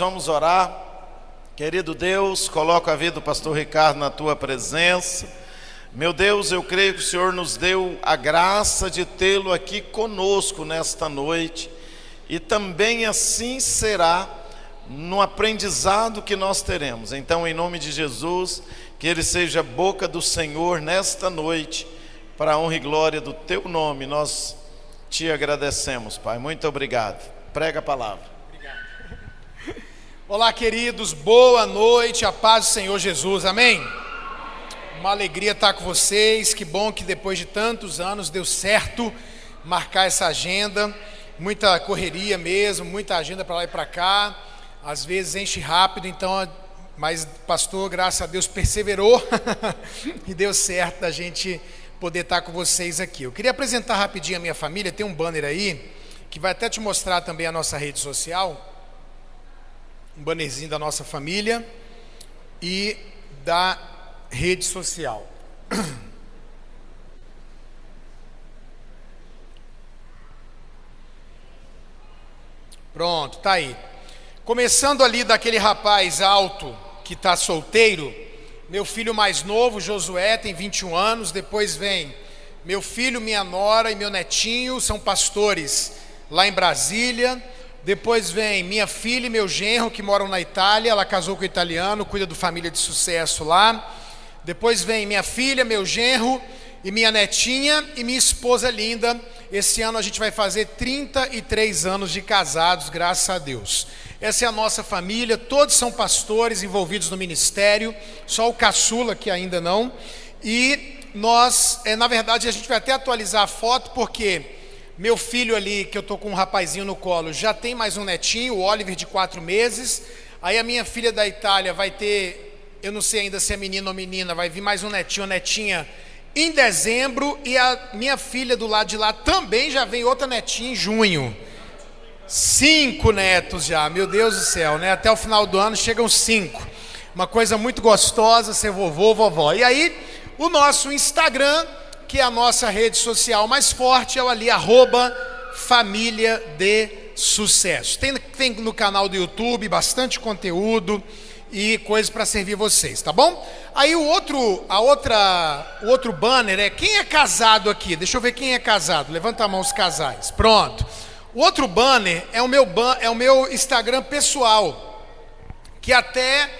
Vamos orar. Querido Deus, coloco a vida do pastor Ricardo na tua presença. Meu Deus, eu creio que o Senhor nos deu a graça de tê-lo aqui conosco nesta noite, e também assim será no aprendizado que nós teremos. Então, em nome de Jesus, que ele seja a boca do Senhor nesta noite, para a honra e glória do teu nome. Nós te agradecemos, Pai. Muito obrigado. Prega a palavra. Olá, queridos, boa noite, a paz do Senhor Jesus, amém? Uma alegria estar com vocês, que bom que depois de tantos anos deu certo marcar essa agenda, muita correria mesmo, muita agenda para lá e para cá, às vezes enche rápido, então, mas pastor, graças a Deus, perseverou e deu certo da gente poder estar com vocês aqui. Eu queria apresentar rapidinho a minha família, tem um banner aí, que vai até te mostrar também a nossa rede social, um bannerzinho da nossa família e da rede social. Pronto, tá aí. Começando ali daquele rapaz alto que está solteiro, meu filho mais novo, Josué, tem 21 anos. Depois vem meu filho, minha nora e meu netinho, são pastores lá em Brasília. Depois vem minha filha e meu genro, que moram na Itália. Ela casou com um italiano, cuida do Família de Sucesso lá. Depois vem minha filha, meu genro e minha netinha e minha esposa linda. Esse ano a gente vai fazer 33 anos de casados, graças a Deus. Essa é a nossa família, todos são pastores envolvidos no ministério, só o caçula que ainda não. E nós, na verdade, a gente vai até atualizar a foto, porque meu filho ali, que eu estou com um rapazinho no colo, já tem mais um netinho, o Oliver, de 4 meses. Aí a minha filha da Itália vai ter, eu não sei ainda se é menino ou menina, vai vir mais um netinho ou netinha em dezembro. E a minha filha do lado de lá também já vem outra netinha em junho. 5 netos já, meu Deus do céu, né? Até o final do ano chegam 5. Uma coisa muito gostosa ser vovô, vovó. E aí, o nosso Instagram, que é a nossa rede social mais forte, é o ali, @família de sucesso. Tem no canal do YouTube bastante conteúdo e coisas para servir vocês, tá bom? Aí o outro banner é: quem é casado aqui? Deixa eu ver quem é casado. Levanta a mão os casais. Pronto. O outro banner é o meu Instagram pessoal, que até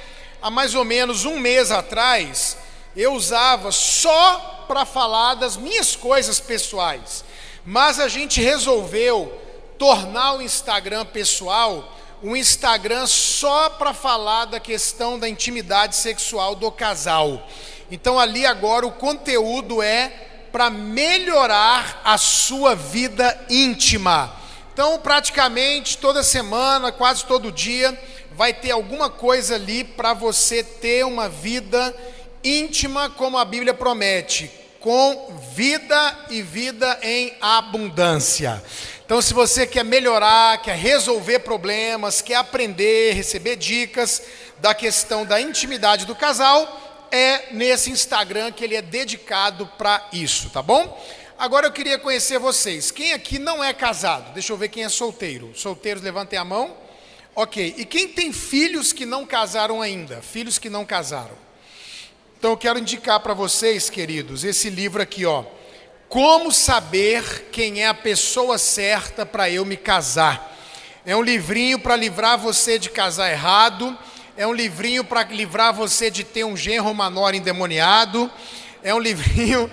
há mais ou menos um mês atrás eu usava só para falar das minhas coisas pessoais, mas a gente resolveu tornar o Instagram pessoal um Instagram só para falar da questão da intimidade sexual do casal. Então ali agora o conteúdo é para melhorar a sua vida íntima. Então praticamente toda semana, quase todo dia, vai ter alguma coisa ali para você ter uma vida íntima, como a Bíblia promete, com vida e vida em abundância. Então, se você quer melhorar, quer resolver problemas, quer aprender, receber dicas da questão da intimidade do casal, é nesse Instagram que ele é dedicado para isso, tá bom? Agora eu queria conhecer vocês. Quem aqui não é casado? Deixa eu ver quem é solteiro. Solteiros, levantem a mão. Ok. E quem tem filhos que não casaram ainda? Filhos que não casaram. Então eu quero indicar para vocês, queridos, esse livro aqui, ó. Como saber quem é a pessoa certa para eu me casar. É um livrinho para livrar você de casar errado. É um livrinho para livrar você de ter um genro ou uma nora endemoniado. É um livrinho,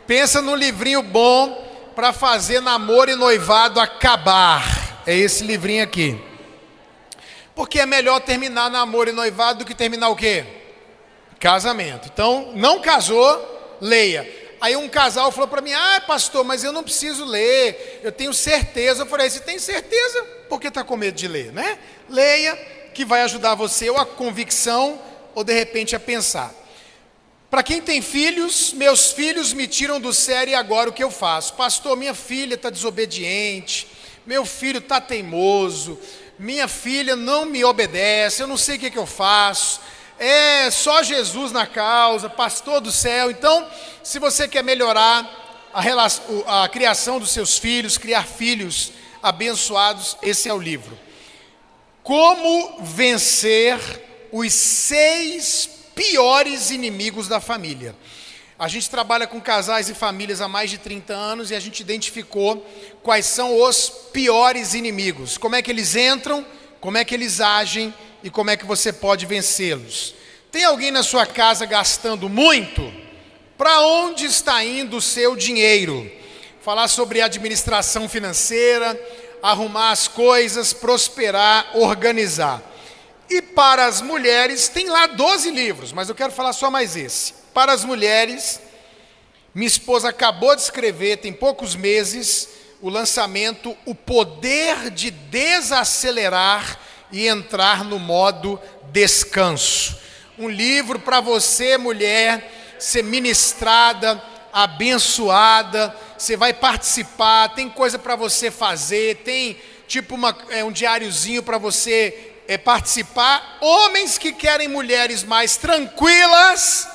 pensa num livrinho bom para fazer namoro e noivado acabar. É esse livrinho aqui. Porque é melhor terminar namoro e noivado do que terminar o quê? Casamento. Então, não casou, leia. Aí um casal falou para mim: pastor, mas eu não preciso ler, eu tenho certeza. Eu falei: você tem certeza? Por que está com medo de ler, né? Leia, que vai ajudar você ou a convicção, ou de repente a pensar. Para quem tem filhos, meus filhos me tiram do sério e agora o que eu faço? Pastor, minha filha está desobediente, meu filho está teimoso, minha filha não me obedece, eu não sei o que eu faço. É só Jesus na causa, pastor do céu. Então, se você quer melhorar a criação dos seus filhos, criar filhos abençoados, esse é o livro. Como vencer os 6 piores inimigos da família. A gente trabalha com casais e famílias há mais de 30 anos e a gente identificou quais são os piores inimigos. Como é que eles entram, como é que eles agem e como é que você pode vencê-los. Tem alguém na sua casa gastando muito? Para onde está indo o seu dinheiro? Falar sobre administração financeira, arrumar as coisas, prosperar, organizar. E para as mulheres, tem lá 12 livros, mas eu quero falar só mais esse. Para as mulheres, minha esposa acabou de escrever, tem poucos meses, o lançamento O Poder de Desacelerar e Entrar no Modo Descanso. Um livro para você, mulher, ser ministrada, abençoada, você vai participar, tem coisa para você fazer, tem tipo um diáriozinho para você participar. Homens que querem mulheres mais tranquilas,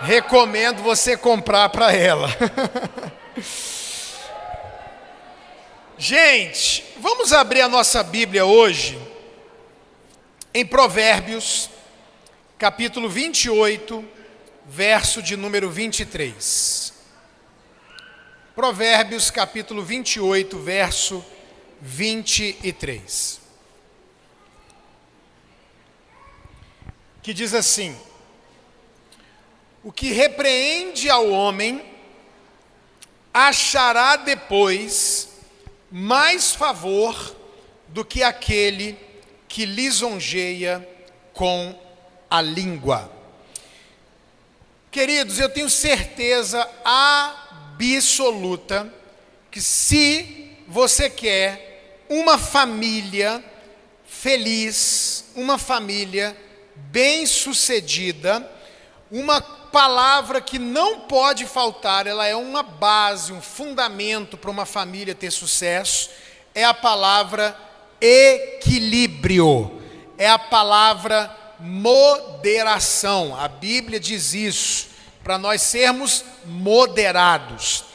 recomendo você comprar para ela. Gente, vamos abrir a nossa Bíblia hoje em Provérbios, capítulo 28, verso de número 23. Provérbios, capítulo 28, verso 23. Que diz assim: o que repreende ao homem achará depois mais favor do que aquele que lisonjeia com a língua. Queridos, eu tenho certeza absoluta que se você quer uma família feliz, uma família bem-sucedida, uma palavra que não pode faltar, ela é uma base, um fundamento para uma família ter sucesso, é a palavra equilíbrio, é a palavra moderação. A Bíblia diz isso, para nós sermos moderados.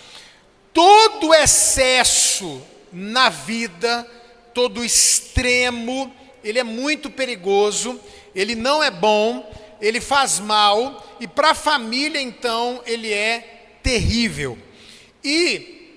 Todo excesso na vida, todo extremo, ele é muito perigoso, ele não é bom, ele faz mal, e para a família, então, ele é terrível. E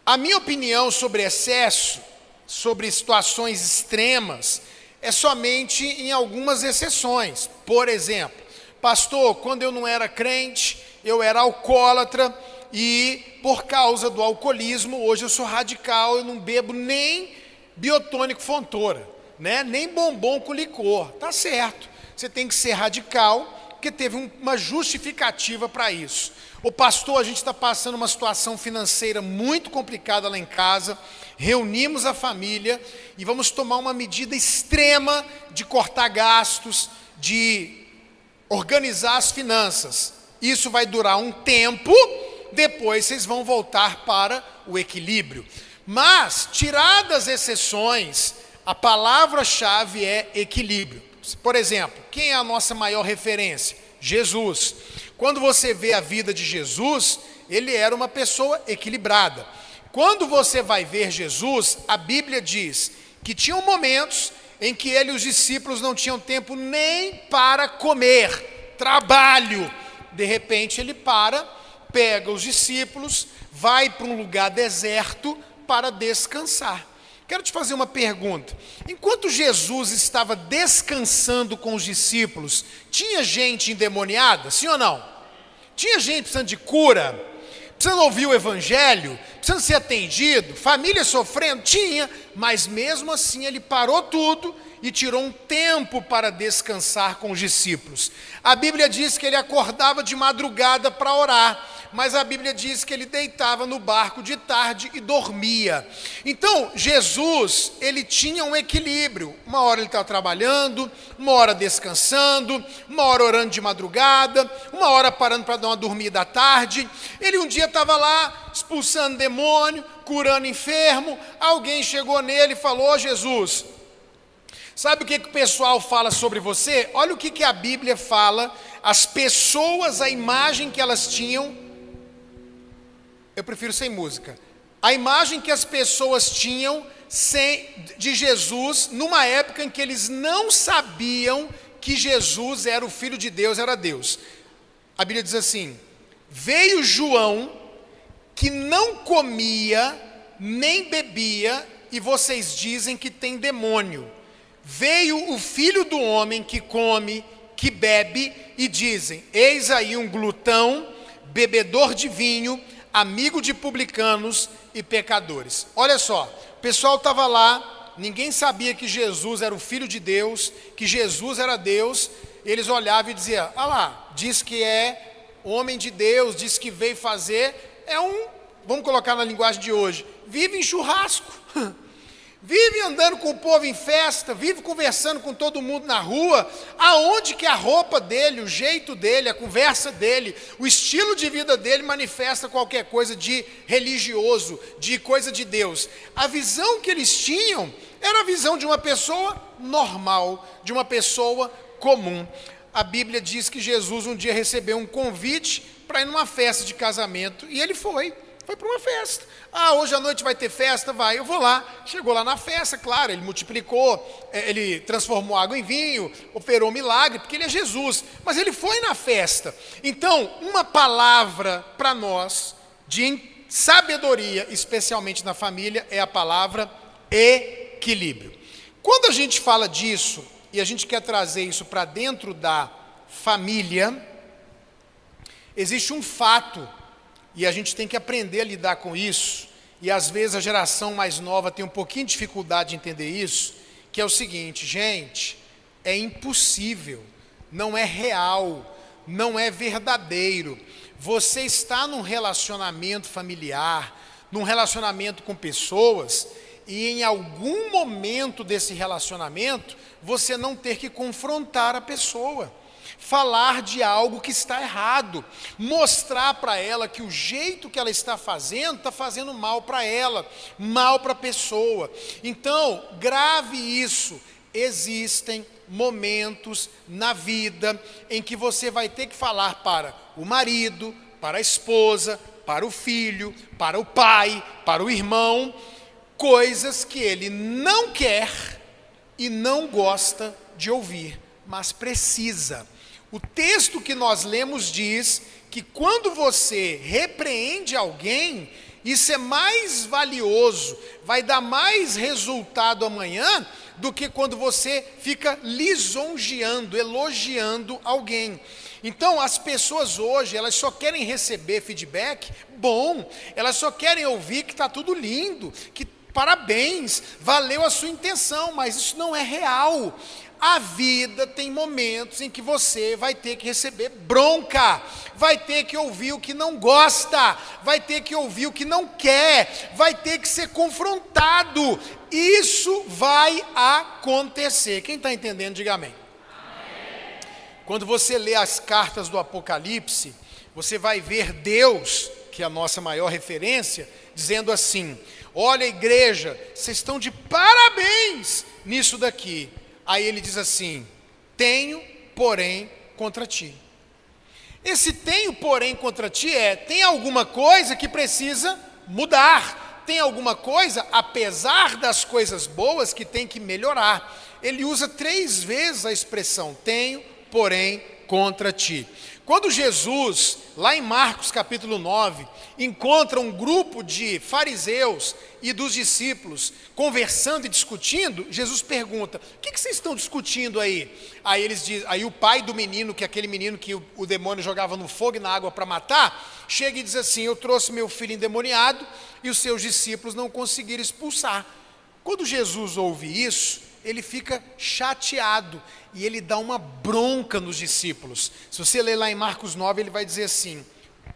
a minha opinião sobre excesso, sobre situações extremas, é somente em algumas exceções. Por exemplo, pastor, quando eu não era crente, eu era alcoólatra, e por causa do alcoolismo, hoje eu sou radical, eu não bebo nem biotônico Fontoura, né? Nem bombom com licor. Tá certo, você tem que ser radical, porque teve uma justificativa para isso. O pastor, a gente está passando uma situação financeira muito complicada lá em casa, reunimos a família e vamos tomar uma medida extrema de cortar gastos, de organizar as finanças. Isso vai durar um tempo, depois vocês vão voltar para o equilíbrio. Mas, tiradas as exceções, a palavra-chave é equilíbrio. Por exemplo, quem é a nossa maior referência? Jesus. Quando você vê a vida de Jesus, ele era uma pessoa equilibrada. Quando você vai ver Jesus, a Bíblia diz que tinham momentos em que ele e os discípulos não tinham tempo nem para comer, trabalho. De repente ele pega os discípulos, vai para um lugar deserto para descansar. Quero te fazer uma pergunta. Enquanto Jesus estava descansando com os discípulos, tinha gente endemoniada, sim ou não? Tinha gente precisando de cura, precisando ouvir o evangelho, precisando ser atendido, família sofrendo? Tinha, mas mesmo assim ele parou tudo e tirou um tempo para descansar com os discípulos. A Bíblia diz que ele acordava de madrugada para orar, mas a Bíblia diz que ele deitava no barco de tarde e dormia. Então, Jesus, ele tinha um equilíbrio. Uma hora ele estava trabalhando, uma hora descansando, uma hora orando de madrugada, uma hora parando para dar uma dormida à tarde. Ele um dia estava lá, expulsando demônio, curando enfermo. Alguém chegou nele e falou: Jesus, sabe o que o pessoal fala sobre você? Olha o que a Bíblia fala, as pessoas, a imagem que elas tinham. Eu prefiro sem música. A imagem que as pessoas tinham de Jesus numa época em que eles não sabiam que Jesus era o Filho de Deus, era Deus. A Bíblia diz assim: veio João, que não comia nem bebia, e vocês dizem que tem demônio. Veio o Filho do Homem, que come, que bebe, e dizem: eis aí um glutão, bebedor de vinho, amigo de publicanos e pecadores. Olha só, o pessoal estava lá, ninguém sabia que Jesus era o Filho de Deus, que Jesus era Deus. Eles olhavam e diziam: ah lá, diz que é homem de Deus, diz que veio fazer, vamos colocar na linguagem de hoje, vive em churrasco, vive andando com o povo em festa, vive conversando com todo mundo na rua. Aonde que a roupa dele, o jeito dele, a conversa dele, o estilo de vida dele manifesta qualquer coisa de religioso, de coisa de Deus? A visão que eles tinham era a visão de uma pessoa normal, de uma pessoa comum. A Bíblia diz que Jesus um dia recebeu um convite para ir numa festa de casamento, e ele foi para uma festa. Ah, hoje à noite vai ter festa? Vai, eu vou lá. Chegou lá na festa, claro, ele multiplicou, ele transformou água em vinho, operou um milagre, porque ele é Jesus, mas ele foi na festa. Então, uma palavra para nós, de sabedoria, especialmente na família, é a palavra equilíbrio. Quando a gente fala disso, e a gente quer trazer isso para dentro da família, existe um fato, e a gente tem que aprender a lidar com isso, e às vezes a geração mais nova tem um pouquinho de dificuldade de entender isso, que é o seguinte: gente, é impossível, não é real, não é verdadeiro. Você está num relacionamento familiar, num relacionamento com pessoas, e em algum momento desse relacionamento, você não ter que confrontar a pessoa, falar de algo que está errado, mostrar para ela que o jeito que ela está fazendo mal para ela, mal para a pessoa. Então, grave isso. Existem momentos na vida em que você vai ter que falar para o marido, para a esposa, para o filho, para o pai, para o irmão, coisas que ele não quer e não gosta de ouvir, mas precisa. O texto que nós lemos diz que quando você repreende alguém, isso é mais valioso, vai dar mais resultado amanhã do que quando você fica lisonjeando, elogiando alguém. Então, as pessoas hoje, elas só querem receber feedback bom, elas só querem ouvir que está tudo lindo, que parabéns, valeu a sua intenção, mas isso não é real. A vida tem momentos em que você vai ter que receber bronca, vai ter que ouvir o que não gosta, vai ter que ouvir o que não quer, vai ter que ser confrontado. Isso vai acontecer. Quem está entendendo, diga amém. Amém. Quando você lê as cartas do Apocalipse, você vai ver Deus, que é a nossa maior referência, dizendo assim: olha, igreja, vocês estão de parabéns nisso daqui. Aí ele diz assim: tenho, porém, contra ti. Esse tenho, porém, contra ti tem alguma coisa que precisa mudar. Tem alguma coisa, apesar das coisas boas, que tem que melhorar. Ele usa 3 vezes a expressão tenho, porém, contra ti. Quando Jesus, lá em Marcos capítulo 9, encontra um grupo de fariseus e dos discípulos conversando e discutindo, Jesus pergunta: o que vocês estão discutindo aí? Aí eles dizem, aí o pai do menino, que é aquele menino que o demônio jogava no fogo e na água para matar, chega e diz assim: eu trouxe meu filho endemoniado e os seus discípulos não conseguiram expulsar. Quando Jesus ouve isso, ele fica chateado e ele dá uma bronca nos discípulos. Se você ler lá em Marcos 9, ele vai dizer assim: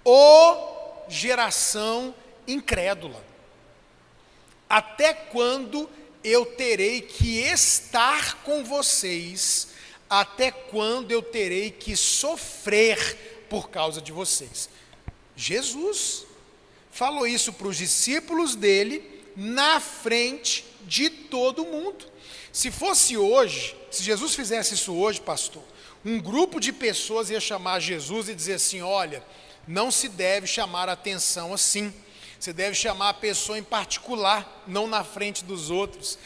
ó geração incrédula, até quando eu terei que estar com vocês? Até quando eu terei que sofrer por causa de vocês? Jesus falou isso para os discípulos dele na frente de todo mundo. Se fosse hoje, se Jesus fizesse isso hoje, pastor, um grupo de pessoas ia chamar Jesus e dizer assim: olha, não se deve chamar a atenção assim. Você deve chamar a pessoa em particular, não na frente dos outros.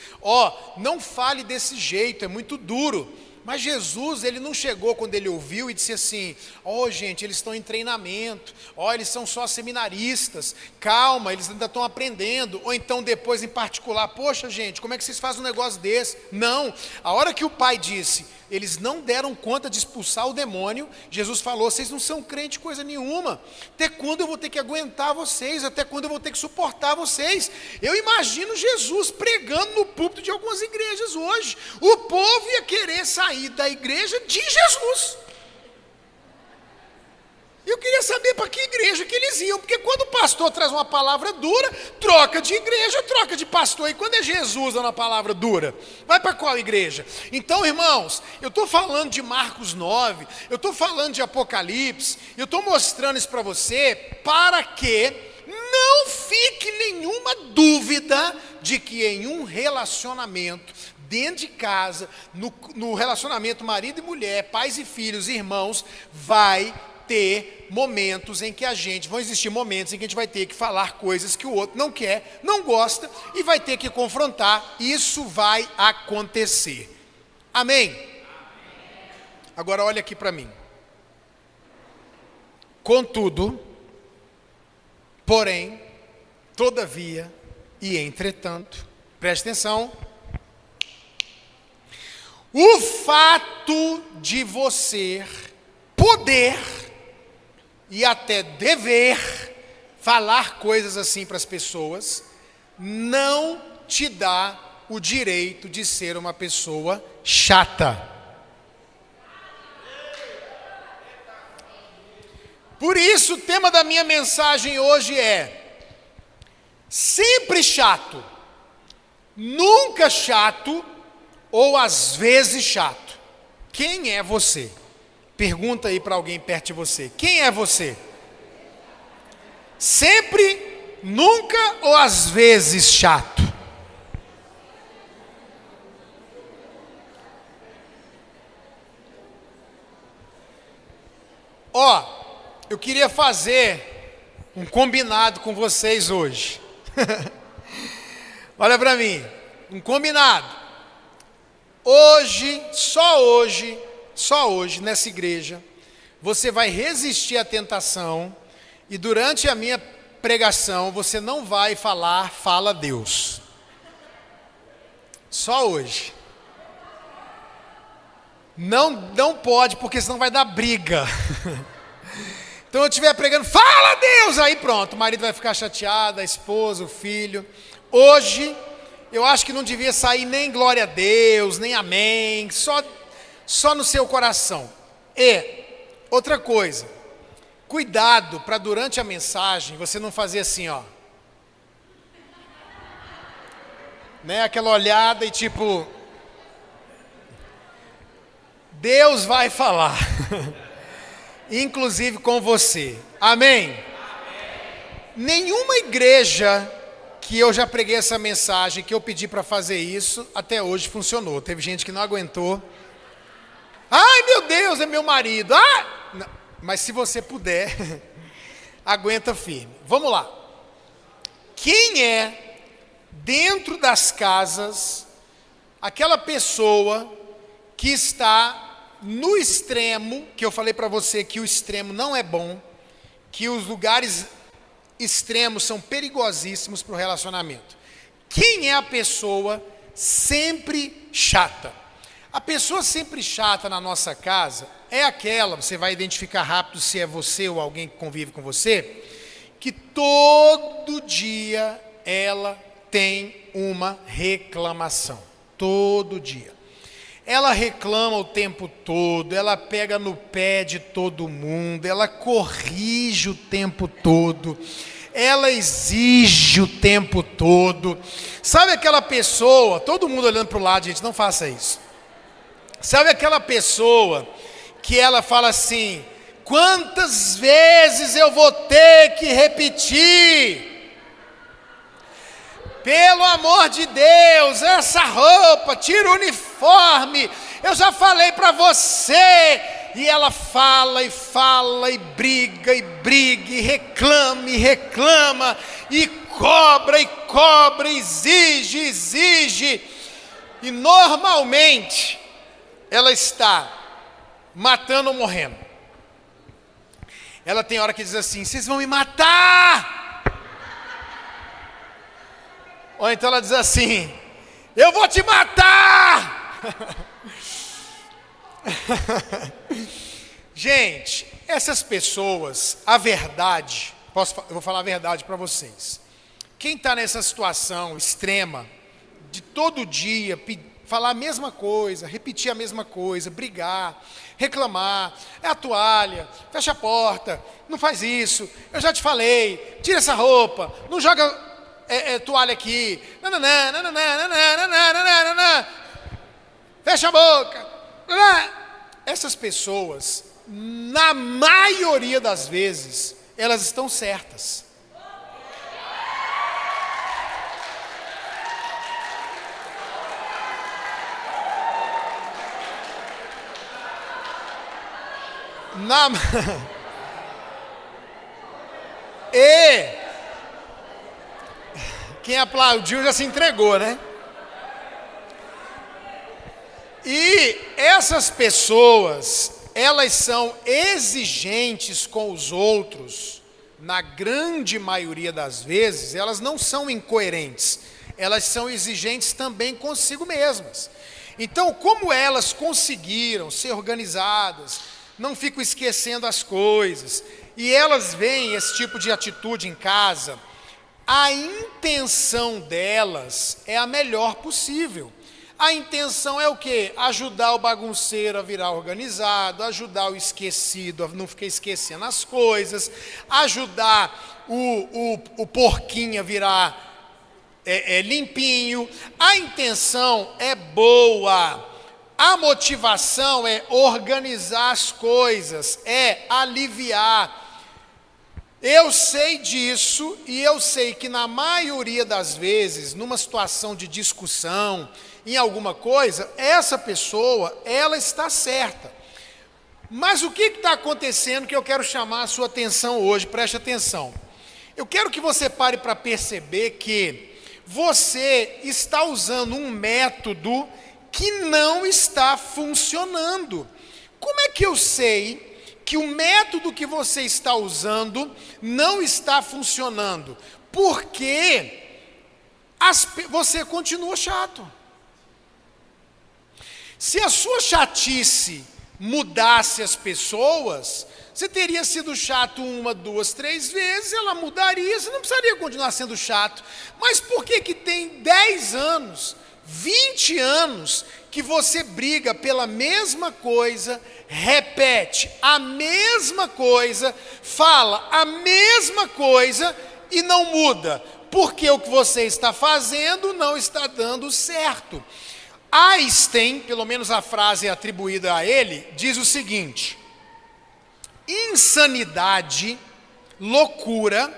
Não fale desse jeito, é muito duro. Mas Jesus, ele não chegou quando ele ouviu e disse assim: gente, eles estão em treinamento, eles são só seminaristas, calma, eles ainda estão aprendendo. Ou então depois em particular: poxa gente, como é que vocês fazem um negócio desse? Não, a hora que o pai disse, eles não deram conta de expulsar o demônio, Jesus falou: vocês não são crente coisa nenhuma, até quando eu vou ter que aguentar vocês, até quando eu vou ter que suportar vocês? Eu imagino Jesus pregando no púlpito de algumas igrejas hoje, o povo ia querer sair da igreja de Jesus. Eu queria saber para que igreja que eles iam, porque quando o pastor traz uma palavra dura, troca de igreja, troca de pastor. E quando é Jesus dando a palavra dura, vai para qual igreja? Então, irmãos, eu estou falando de Marcos 9, eu estou falando de Apocalipse, eu estou mostrando isso para você, para que não fique nenhuma dúvida de que em um relacionamento, dentro de casa, no relacionamento marido e mulher, pais e filhos, irmãos, vai ter momentos em que vão existir momentos em que a gente vai ter que falar coisas que o outro não quer, não gosta, e vai ter que confrontar. Isso vai acontecer. Amém? Agora olha aqui para mim. Contudo, porém, todavia e entretanto, preste atenção, o fato de você poder e até dever falar coisas assim para as pessoas não te dá o direito de ser uma pessoa chata. Por isso, o tema da minha mensagem hoje é: sempre chato, nunca chato, ou às vezes chato. Quem é você? Pergunta aí para alguém perto de você: quem é você? Sempre, nunca ou às vezes chato? Eu queria fazer um combinado com vocês hoje. Olha para mim, um combinado. Hoje, só hoje, nessa igreja, você vai resistir à tentação e durante a minha pregação você não vai falar "fala Deus". Só hoje. Não pode, porque senão vai dar briga. Então eu estiver pregando "fala Deus", aí pronto, o marido vai ficar chateado, a esposa, o filho. Hoje, eu acho que não devia sair nem glória a Deus, nem amém, só no seu coração. E, outra coisa, cuidado para durante a mensagem você não fazer assim, né, aquela olhada e tipo, Deus vai falar, inclusive com você. Amém? Nenhuma igreja que eu já preguei essa mensagem, que eu pedi para fazer isso, até hoje funcionou. Teve gente que não aguentou. Ai, meu Deus, é meu marido. Não, mas se você puder, aguenta firme. Vamos lá. Quem é, dentro das casas, aquela pessoa que está no extremo, que eu falei para você que o extremo não é bom, que os lugares extremos são perigosíssimos para o relacionamento? Quem é a pessoa sempre chata? A pessoa sempre chata na nossa casa é aquela, você vai identificar rápido se é você ou alguém que convive com você, que todo dia ela tem uma reclamação. Todo dia. Ela reclama o tempo todo, ela pega no pé de todo mundo, ela corrige o tempo todo, ela exige o tempo todo. Sabe aquela pessoa, todo mundo olhando para o lado, gente, não faça isso. Sabe aquela pessoa que ela fala assim: quantas vezes eu vou ter que repetir? Pelo amor de Deus, essa roupa, tira o uniforme. Eu já falei para você, E ela fala e fala, e briga, e reclama, e cobra, exige. E normalmente ela está matando ou morrendo. Ela tem hora que diz assim: vocês vão me matar. Ou então ela diz assim: eu vou te matar. Gente, essas pessoas, a verdade, eu vou falar a verdade para vocês. Quem está nessa situação extrema, de todo dia falar a mesma coisa, repetir a mesma coisa, brigar, reclamar, é a toalha, fecha a porta, não faz isso, eu já te falei, tira essa roupa, não joga toalha aqui, fecha a boca. Essas pessoas, na maioria das vezes, elas estão certas. E quem aplaudiu já se entregou, né? E essas pessoas, elas são exigentes com os outros, na grande maioria das vezes, elas não são incoerentes, elas são exigentes também consigo mesmas. Então, como elas conseguiram ser organizadas, não ficam esquecendo as coisas, e elas veem esse tipo de atitude em casa, a intenção delas é a melhor possível. A intenção é o quê? Ajudar o bagunceiro a virar organizado, ajudar o esquecido a não ficar esquecendo as coisas, ajudar o porquinho a virar limpinho. A intenção é boa. A motivação é organizar as coisas, é aliviar. Eu sei disso e eu sei que na maioria das vezes, numa situação de discussão, em alguma coisa, essa pessoa, ela está certa. Mas o que está acontecendo que eu quero chamar a sua atenção hoje? Preste atenção. Eu quero que você pare para perceber que você está usando um método que não está funcionando. Como é que eu sei que o método que você está usando não está funcionando? Porque você continua chato. Se a sua chatice mudasse as pessoas, você teria sido chato 1, 2, 3 vezes, ela mudaria, você não precisaria continuar sendo chato. Mas por que tem 10 anos, 20 anos, que você briga pela mesma coisa, repete a mesma coisa, fala a mesma coisa e não muda? Porque o que você está fazendo não está dando certo. Einstein, pelo menos a frase atribuída a ele, diz o seguinte: insanidade, loucura,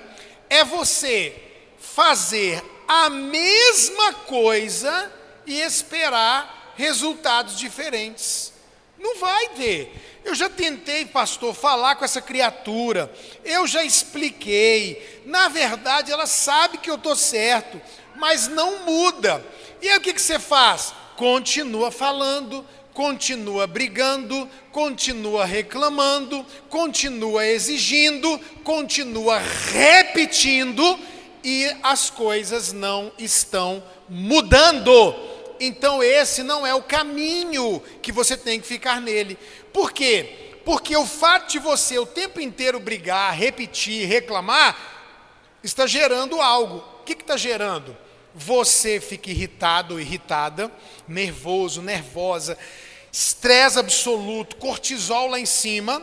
é você fazer a mesma coisa e esperar resultados diferentes. Não vai ter. Eu já tentei, pastor, falar com essa criatura, eu já expliquei, na verdade ela sabe que eu estou certo, mas não muda. E aí o que você faz? Continua falando, continua brigando, continua reclamando, continua exigindo, continua repetindo e as coisas não estão mudando. Então esse não é o caminho que você tem que ficar nele. Por quê? Porque o fato de você o tempo inteiro brigar, repetir, reclamar, está gerando algo. O que está gerando? Você fica irritado ou irritada, nervoso, nervosa, estresse absoluto, cortisol lá em cima.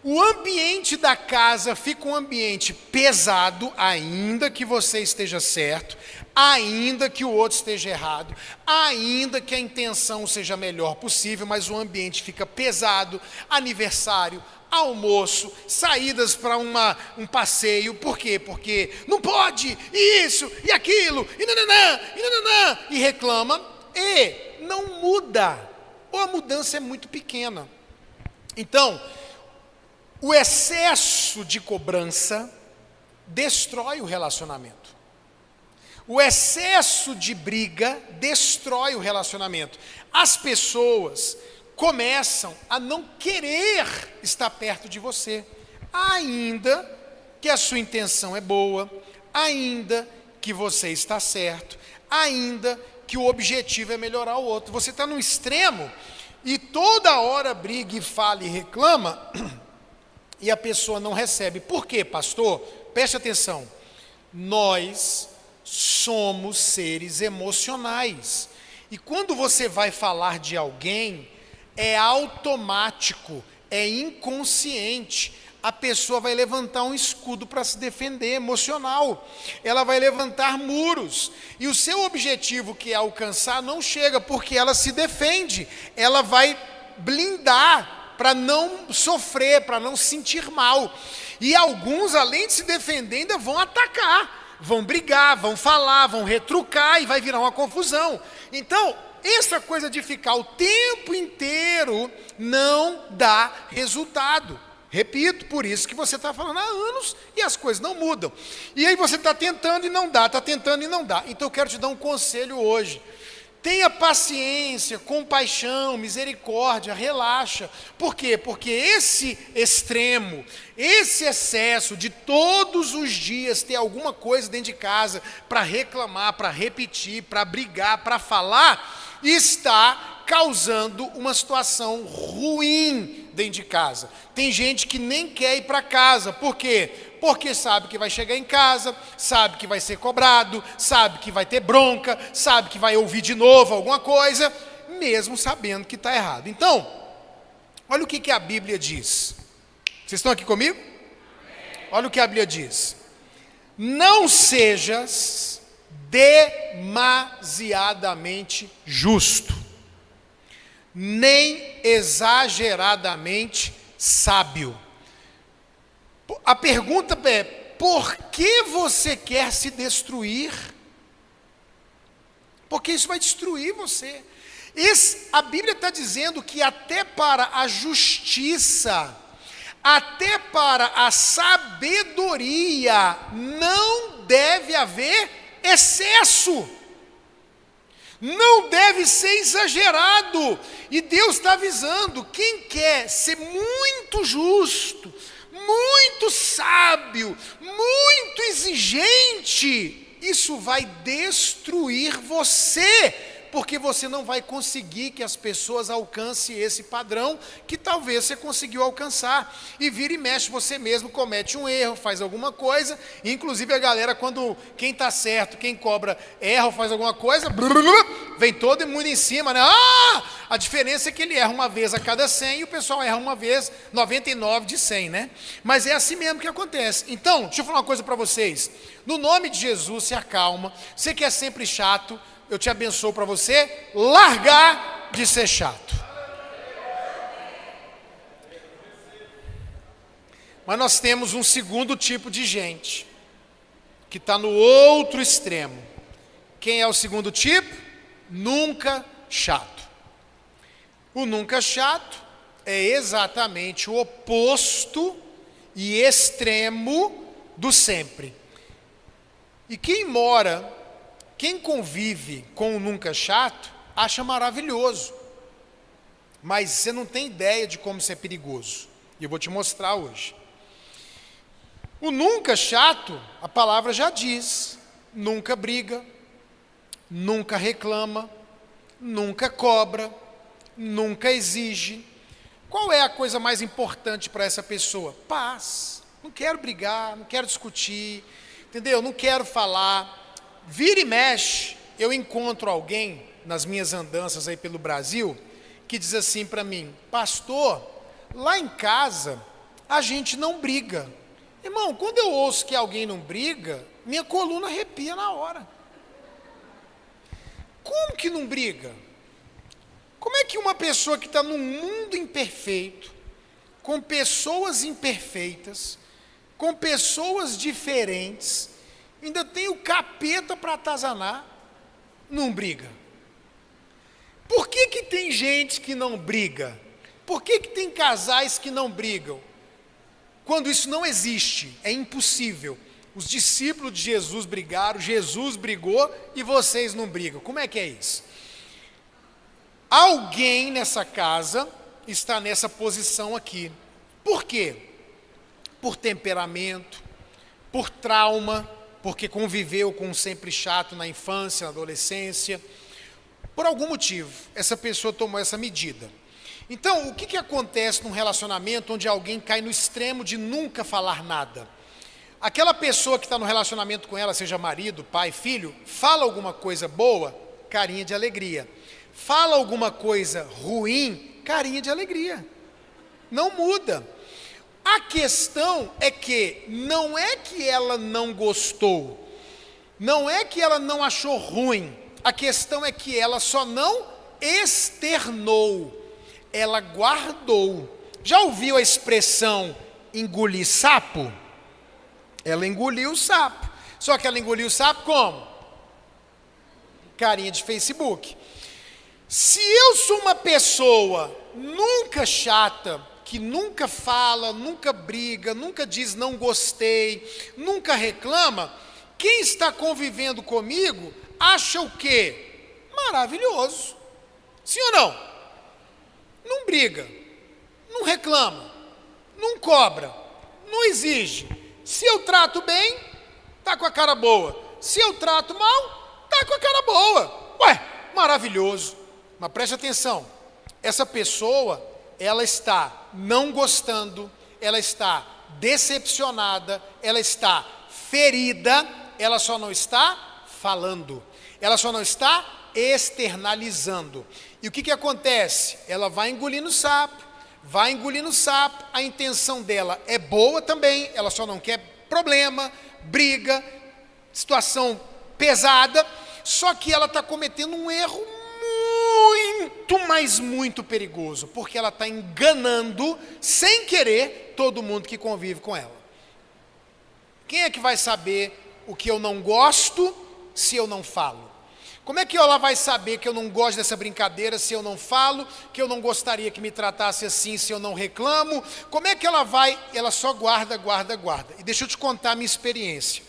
O ambiente da casa fica um ambiente pesado, ainda que você esteja certo, ainda que o outro esteja errado, ainda que a intenção seja a melhor possível, mas o ambiente fica pesado. Aniversário, almoço, saídas para um passeio. Por quê? Porque não pode, isso, e aquilo, e nananã, e reclama, e não muda, ou a mudança é muito pequena. Então, o excesso de cobrança destrói o relacionamento. O excesso de briga destrói o relacionamento. As pessoas começam a não querer estar perto de você, ainda que a sua intenção é boa, ainda que você está certo, ainda que o objetivo é melhorar o outro. Você está no extremo e toda hora briga e fala e reclama e a pessoa não recebe. Por quê, pastor? Preste atenção. Nós somos seres emocionais. E quando você vai falar de alguém, é automático, é inconsciente. A pessoa vai levantar um escudo para se defender, emocional. Ela vai levantar muros. E o seu objetivo, que é alcançar, não chega, porque ela se defende. Ela vai blindar para não sofrer, para não sentir mal. E alguns, além de se defender, ainda vão atacar, vão brigar, vão falar, vão retrucar e vai virar uma confusão. Então, essa coisa de ficar o tempo inteiro não dá resultado. Repito, por isso que você está falando há anos e as coisas não mudam. E aí você está tentando e não dá, está tentando e não dá. Então eu quero te dar um conselho hoje. Tenha paciência, compaixão, misericórdia, relaxa. Por quê? Porque esse extremo, esse excesso de todos os dias ter alguma coisa dentro de casa para reclamar, para repetir, para brigar, para falar, está causando uma situação ruim dentro de casa. Tem gente que nem quer ir para casa. Por quê? Porque sabe que vai chegar em casa, sabe que vai ser cobrado, sabe que vai ter bronca, sabe que vai ouvir de novo alguma coisa, mesmo sabendo que está errado. Então, olha o que a Bíblia diz. Vocês estão aqui comigo? Olha o que a Bíblia diz. Não sejas demasiadamente justo, nem exageradamente sábio. A pergunta é: por que você quer se destruir? Porque isso vai destruir você. A Bíblia está dizendo que até para a justiça, até para a sabedoria, não deve haver excesso. Não deve ser exagerado. E Deus está avisando: quem quer ser muito justo, muito sábio, muito exigente, isso vai destruir você, porque você não vai conseguir que as pessoas alcancem esse padrão que talvez você conseguiu alcançar. E vira e mexe, você mesmo comete um erro, faz alguma coisa, inclusive a galera, quando quem está certo, quem cobra, erra ou faz alguma coisa, vem todo mundo em cima, né? A diferença é que ele erra uma vez a cada 100 e o pessoal erra uma vez 99 de 100, né? Mas é assim mesmo que acontece. Então, deixa eu falar uma coisa para vocês. No nome de Jesus, se acalma. Você que é sempre chato, eu te abençoo para você largar de ser chato. Mas nós temos um segundo tipo de gente, que está no outro extremo. Quem é o segundo tipo? Nunca chato. O nunca chato é exatamente o oposto e extremo do sempre. E quem convive com o nunca chato, acha maravilhoso. Mas você não tem ideia de como isso é perigoso. E eu vou te mostrar hoje. O nunca chato, a palavra já diz, nunca briga, nunca reclama, nunca cobra, nunca exige. Qual é a coisa mais importante para essa pessoa? Paz. Não quero brigar, não quero discutir, entendeu? Não quero falar. Vira e mexe, eu encontro alguém nas minhas andanças aí pelo Brasil que diz assim para mim: pastor, lá em casa a gente não briga. Irmão, quando eu ouço que alguém não briga, minha coluna arrepia na hora. Como que não briga? Como é que uma pessoa que está num mundo imperfeito, com pessoas imperfeitas, com pessoas diferentes, ainda tem o capeta para atazanar, não briga? Por que tem gente que não briga? Por que tem casais que não brigam? Quando isso não existe, é impossível. Os discípulos de Jesus brigaram, Jesus brigou e vocês não brigam. Como é que é isso? Alguém nessa casa está nessa posição aqui. Por quê? Por temperamento, por trauma, porque conviveu com um sempre chato na infância, na adolescência. Por algum motivo, essa pessoa tomou essa medida. Então, o que acontece num relacionamento onde alguém cai no extremo de nunca falar nada? Aquela pessoa que está no relacionamento com ela, seja marido, pai, filho, fala alguma coisa boa, carinha de alegria. Fala alguma coisa ruim, carinha de alegria. Não muda. A questão é que não é que ela não gostou, não é que ela não achou ruim, a questão é que ela só não externou, ela guardou. Já ouviu a expressão engolir sapo? Ela engoliu o sapo. Só que ela engoliu o sapo como? Carinha de Facebook. Se eu sou uma pessoa nunca chata, que nunca fala, nunca briga, nunca diz não gostei, nunca reclama, quem está convivendo comigo acha o quê? Maravilhoso. Sim ou não? Não briga, não reclama, não cobra, não exige. Se eu trato bem, tá com a cara boa. Se eu trato mal, tá com a cara boa. Ué, maravilhoso. Mas preste atenção, essa pessoa, ela está não gostando, ela está decepcionada, ela está ferida, ela só não está falando, ela só não está externalizando. E o que acontece? Ela vai engolindo sapo, a intenção dela é boa também, ela só não quer problema, briga, situação pesada, só que ela está cometendo um erro muito, mas muito perigoso, porque ela está enganando, sem querer, todo mundo que convive com ela. Quem é que vai saber o que eu não gosto se eu não falo? Como é que ela vai saber que eu não gosto dessa brincadeira se eu não falo, que eu não gostaria que me tratasse assim se eu não reclamo? Como é que ela vai? Ela só guarda. E deixa eu te contar a minha experiência.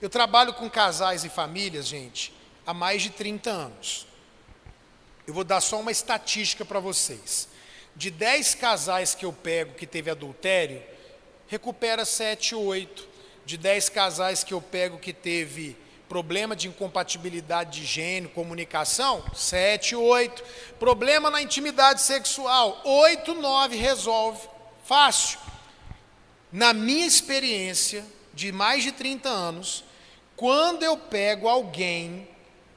Eu trabalho com casais e famílias, gente, há mais de 30 anos. Eu vou dar só uma estatística para vocês. De 10 casais que eu pego que teve adultério, recupera 7, 8. De 10 casais que eu pego que teve problema de incompatibilidade de gênero, comunicação, 7, 8. Problema na intimidade sexual, 8, 9, resolve. Fácil. Na minha experiência, de mais de 30 anos, quando eu pego alguém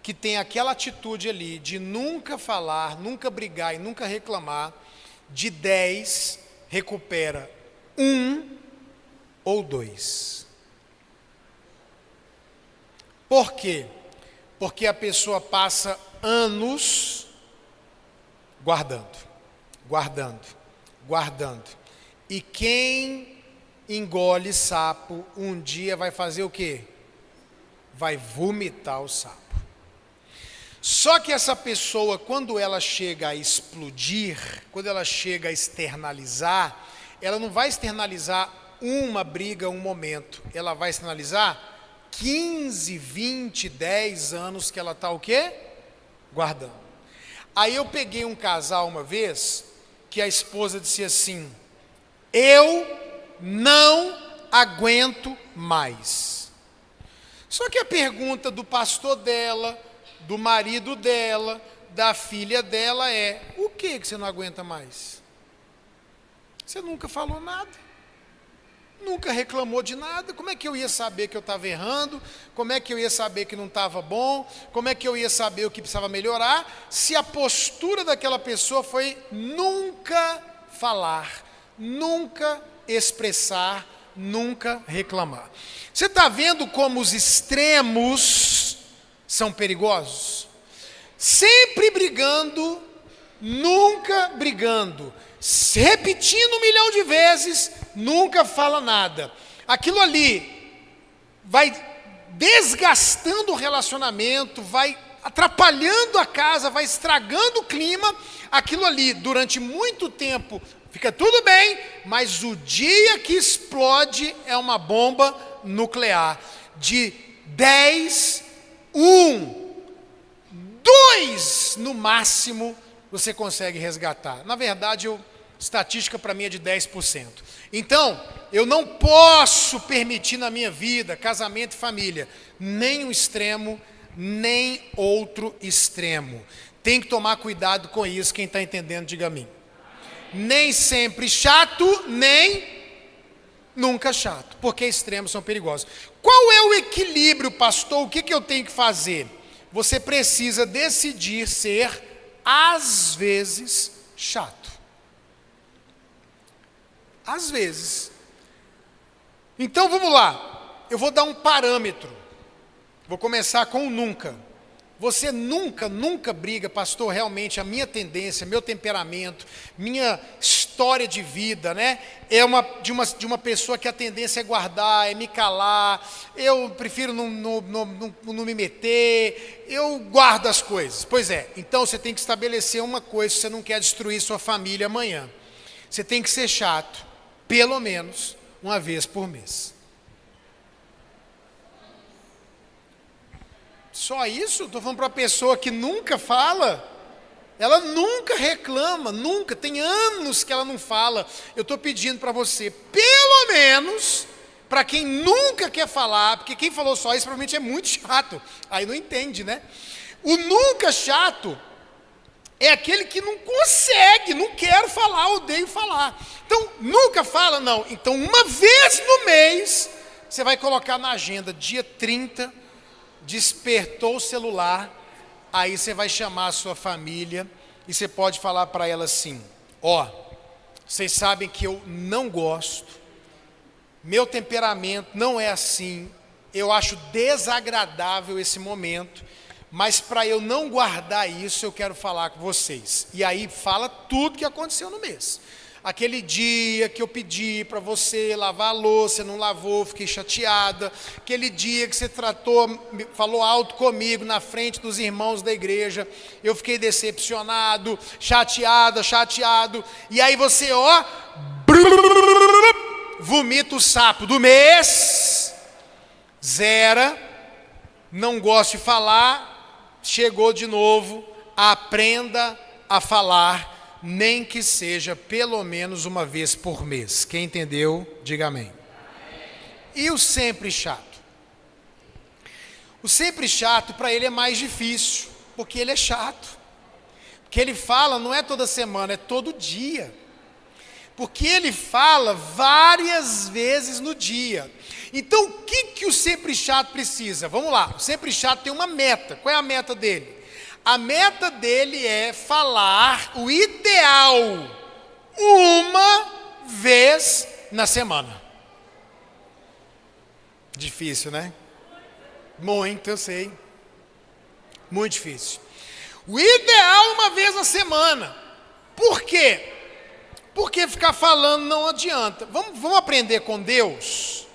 que tem aquela atitude ali de nunca falar, nunca brigar e nunca reclamar, de 10, recupera 1 ou 2. Por quê? Porque a pessoa passa anos guardando. E quem engole sapo, um dia vai fazer o quê? Vai vomitar o sapo. Só que essa pessoa, quando ela chega a explodir, quando ela chega a externalizar, ela não vai externalizar uma briga, um momento. Ela vai externalizar 15, 20, 10 anos que ela está o quê? Guardando. Aí eu peguei um casal uma vez, que a esposa disse assim: eu não aguento mais. Só que a pergunta do pastor dela, do marido dela, da filha dela é: o que você não aguenta mais? Você nunca falou nada. Nunca reclamou de nada. Como é que eu ia saber que eu estava errando? Como é que eu ia saber que não estava bom? Como é que eu ia saber o que precisava melhorar? Se a postura daquela pessoa foi nunca falar, nunca expressar, nunca reclamar. Você está vendo como os extremos são perigosos? Sempre brigando, nunca brigando. Repetindo 1 milhão de vezes, nunca fala nada. Aquilo ali vai desgastando o relacionamento, vai atrapalhando a casa, vai estragando o clima, aquilo ali durante muito tempo fica tudo bem, mas o dia que explode é uma bomba nuclear. De 10, 1, 2 no máximo você consegue resgatar. Na verdade, estatística para mim é de 10%. Então, eu não posso permitir na minha vida, casamento e família, nem um extremo, nem outro extremo. Tem que tomar cuidado com isso, quem está entendendo, diga a mim. Nem sempre chato, nem nunca chato, porque extremos são perigosos. Qual é o equilíbrio, pastor? O que eu tenho que fazer? Você precisa decidir ser, às vezes, chato. Às vezes. Então vamos lá. Eu vou dar um parâmetro. Vou começar com o nunca. Você nunca briga, pastor. Realmente a minha tendência, meu temperamento, minha história de vida, né? É de uma pessoa que a tendência é guardar, é me calar. Eu prefiro não me meter. Eu guardo as coisas. Pois é. Então você tem que estabelecer uma coisa se você não quer destruir sua família amanhã. Você tem que ser chato, pelo menos uma vez por mês. Só isso? Estou falando para a pessoa que nunca fala. Ela nunca reclama, nunca. Tem anos que ela não fala. Eu estou pedindo para você, pelo menos, para quem nunca quer falar, porque quem falou só isso provavelmente é muito chato. Aí não entende, né? O nunca chato é aquele que não consegue, não quero falar, odeio falar. Então, nunca fala, não. Então, uma vez no mês, você vai colocar na agenda, dia 30, despertou o celular, aí você vai chamar a sua família e você pode falar para ela assim: ó, vocês sabem que eu não gosto, meu temperamento não é assim, eu acho desagradável esse momento, mas para eu não guardar isso, eu quero falar com vocês. E aí fala tudo que aconteceu no mês. Aquele dia que eu pedi para você lavar a louça, você não lavou, fiquei chateada. Aquele dia que você falou alto comigo na frente dos irmãos da igreja, eu fiquei decepcionado, chateado. E aí você, ó, vomita o sapo do mês, zera, não gosto de falar, chegou de novo, aprenda a falar, nem que seja pelo menos uma vez por mês. Quem entendeu, diga amém. E o sempre chato? O sempre chato, para ele é mais difícil, porque ele é chato. Porque ele fala, não é toda semana, é todo dia. Porque ele fala várias vezes no dia. Então, o que o sempre chato precisa? Vamos lá, o sempre chato tem uma meta. Qual é a meta dele? A meta dele é falar o ideal uma vez na semana. Difícil, né? Muito, eu sei. Muito difícil. O ideal uma vez na semana. Por quê? Porque ficar falando não adianta. Vamos aprender com Deus?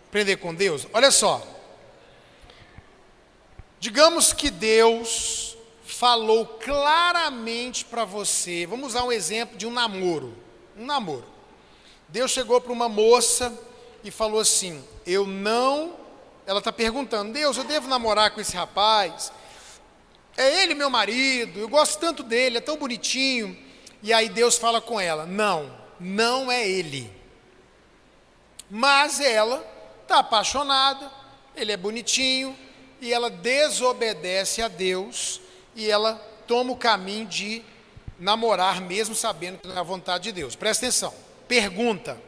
Aprender com Deus? Olha só. Digamos que Deus falou claramente para você. Vamos usar um exemplo de um namoro. Um namoro. Deus chegou para uma moça e falou assim: ela está perguntando, Deus, eu devo namorar com esse rapaz? É ele meu marido, eu gosto tanto dele, é tão bonitinho. E aí Deus fala com ela: não é ele. Mas ela está apaixonada, ele é bonitinho, e ela desobedece a Deus, e ela toma o caminho de namorar, mesmo sabendo que não é a vontade de Deus. Presta atenção. Pergunta.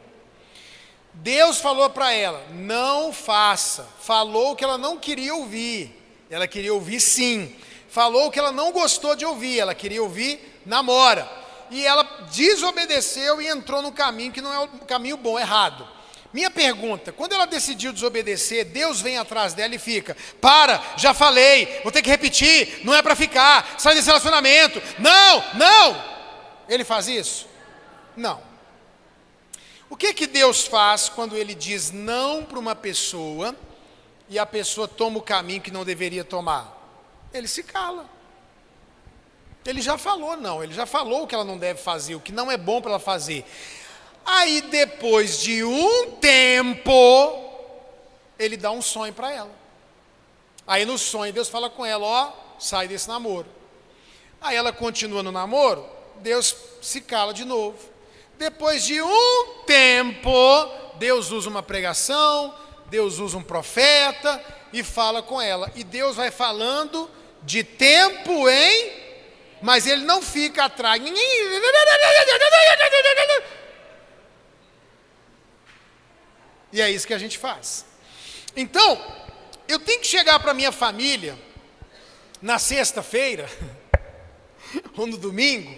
Deus falou para ela, não faça. Falou que ela não queria ouvir. Ela queria ouvir sim. Falou que ela não gostou de ouvir. Ela queria ouvir, namora. E ela desobedeceu e entrou no caminho que não é o caminho bom, errado. Minha pergunta, quando ela decidiu desobedecer, Deus vem atrás dela e fica: para, já falei, vou ter que repetir, não é para ficar, sai desse relacionamento, não. Ele faz isso? Não. O que Deus faz quando Ele diz não para uma pessoa e a pessoa toma o caminho que não deveria tomar? ele se cala. Ele já falou não, ele já falou o que ela não deve fazer, o que não é bom para ela fazer. Aí depois de um tempo, ele dá um sonho para ela. Aí no sonho Deus fala com ela, ó, sai desse namoro. Aí ela continua no namoro, Deus se cala de novo. Depois de um tempo, Deus usa uma pregação, Deus usa um profeta e fala com ela. E Deus vai falando de tempo em, mas ele não fica atrás. E é isso que a gente faz. Então, eu tenho que chegar para minha família na sexta-feira ou no domingo,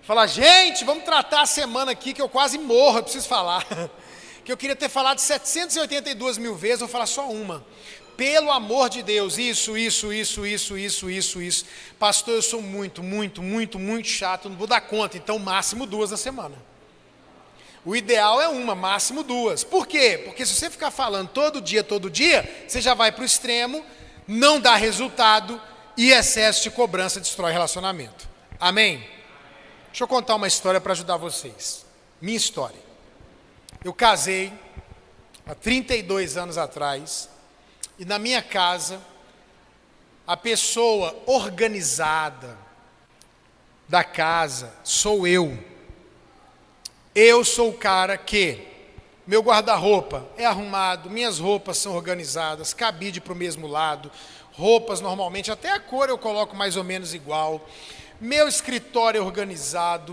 falar, gente, vamos tratar a semana aqui que eu quase morro, eu preciso falar. Que eu queria ter falado 782 mil vezes, eu vou falar só uma. Pelo amor de Deus, isso. Pastor, eu sou muito chato, não vou dar conta, então máximo 2 na semana. O ideal é uma, máximo 2. Por quê? Porque se você ficar falando todo dia, você já vai para o extremo, não dá resultado e excesso de cobrança destrói relacionamento. Amém? Deixa eu contar uma história para ajudar vocês. Minha história. Eu casei há 32 anos atrás e na minha casa, a pessoa organizada da casa sou eu. Eu sou o cara que meu guarda-roupa é arrumado, minhas roupas são organizadas, cabide para o mesmo lado, roupas normalmente, até a cor eu coloco mais ou menos igual. Meu escritório é organizado,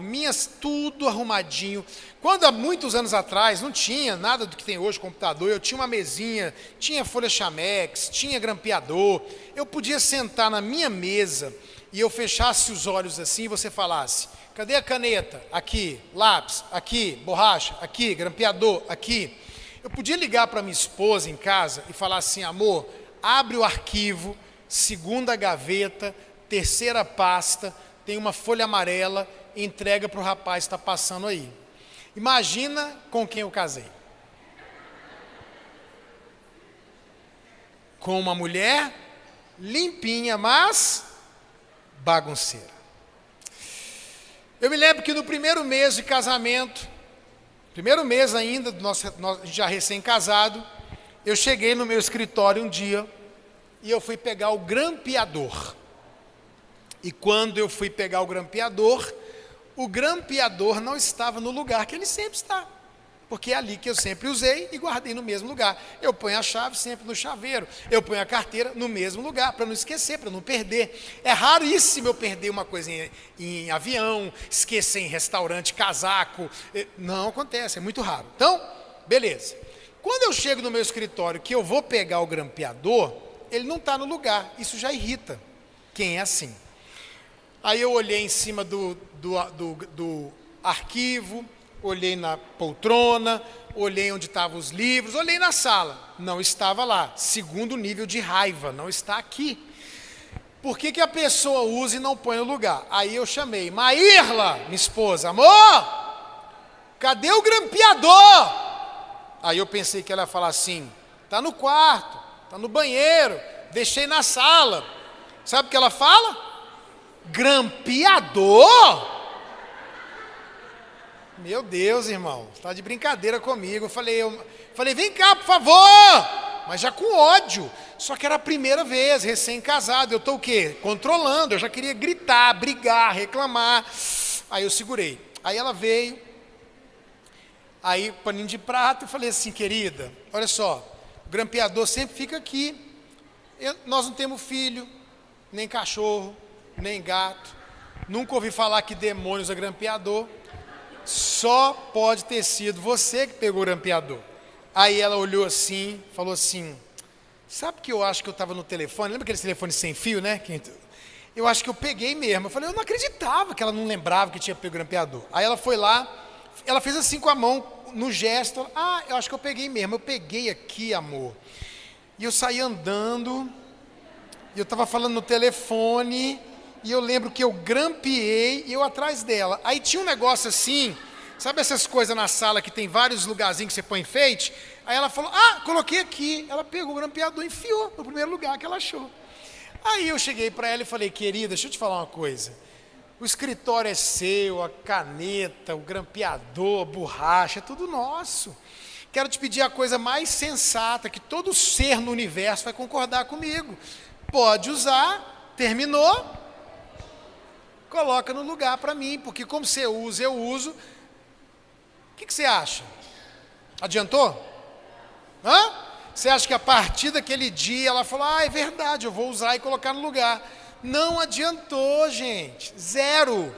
tudo arrumadinho. Quando há muitos anos atrás não tinha nada do que tem hoje, computador, eu tinha uma mesinha, tinha folha chamex, tinha grampeador. Eu podia sentar na minha mesa e eu fechasse os olhos assim e você falasse, cadê a caneta? Aqui, lápis, aqui, borracha, aqui, grampeador, aqui. Eu podia ligar para minha esposa em casa e falar assim, amor, abre o arquivo, segunda gaveta, terceira pasta, tem uma folha amarela, entrega para o rapaz que está passando aí. Imagina com quem eu casei. Com uma mulher limpinha, mas bagunceira. Eu me lembro que no primeiro mês de casamento, primeiro mês ainda, nós já recém-casado, eu cheguei no meu escritório um dia e eu fui pegar o grampeador. E quando eu fui pegar o grampeador não estava no lugar que ele sempre está. Porque é ali que eu sempre usei e guardei no mesmo lugar. Eu ponho a chave sempre no chaveiro. Eu ponho a carteira no mesmo lugar, para não esquecer, para não perder. É raríssimo eu perder uma coisa em avião, esquecer em restaurante, casaco. Não acontece, é muito raro. Então, beleza. Quando eu chego no meu escritório que eu vou pegar o grampeador, ele não está no lugar. Isso já irrita quem é assim. Aí eu olhei em cima do arquivo, olhei na poltrona, olhei onde estavam os livros, olhei na sala. Não estava lá. Segundo nível de raiva, não está aqui. Por que a pessoa usa e não põe no lugar? Aí eu chamei, Maírla, minha esposa, amor, cadê o grampeador? Aí eu pensei que ela ia falar assim, está no quarto, está no banheiro, deixei na sala. Sabe o que ela fala? Grampeador? Meu Deus, irmão, está de brincadeira comigo. Eu falei, vem cá, por favor. Mas já com ódio. Só que era a primeira vez, recém-casado. Eu estou o quê? Controlando. Eu já queria gritar, brigar, reclamar. Aí eu segurei. Aí ela veio. Aí, paninho de prato, eu falei assim, querida, olha só, o grampeador sempre fica aqui. Nós não temos filho, nem cachorro, nem gato. Nunca ouvi falar que demônios é grampeador. Só pode ter sido você que pegou o grampeador. Aí ela olhou assim, falou assim, sabe que eu acho que eu estava no telefone, lembra aquele telefone sem fio, né? Eu acho que eu peguei mesmo. Eu falei, eu não acreditava que ela não lembrava que tinha pego o grampeador. Aí ela foi lá, ela fez assim com a mão, no gesto, eu acho que eu peguei mesmo. Eu peguei aqui, amor. E eu saí andando, e eu estava falando no telefone, e eu lembro que eu grampeei, e eu atrás dela. Aí tinha um negócio assim, sabe essas coisas na sala que tem vários lugarzinhos que você põe enfeite? Aí ela falou, coloquei aqui. Ela pegou o grampeador e enfiou no primeiro lugar que ela achou. Aí eu cheguei para ela e falei: querida, deixa eu te falar uma coisa. O escritório é seu, a caneta, o grampeador, a borracha, é tudo nosso. Quero te pedir a coisa mais sensata, que todo ser no universo vai concordar comigo. Pode usar, terminou, coloca no lugar para mim, porque como você usa, eu uso. O que você acha? Adiantou? Hã? Você acha que a partir daquele dia ela falou: é verdade, eu vou usar e colocar no lugar. Não adiantou, gente. Zero.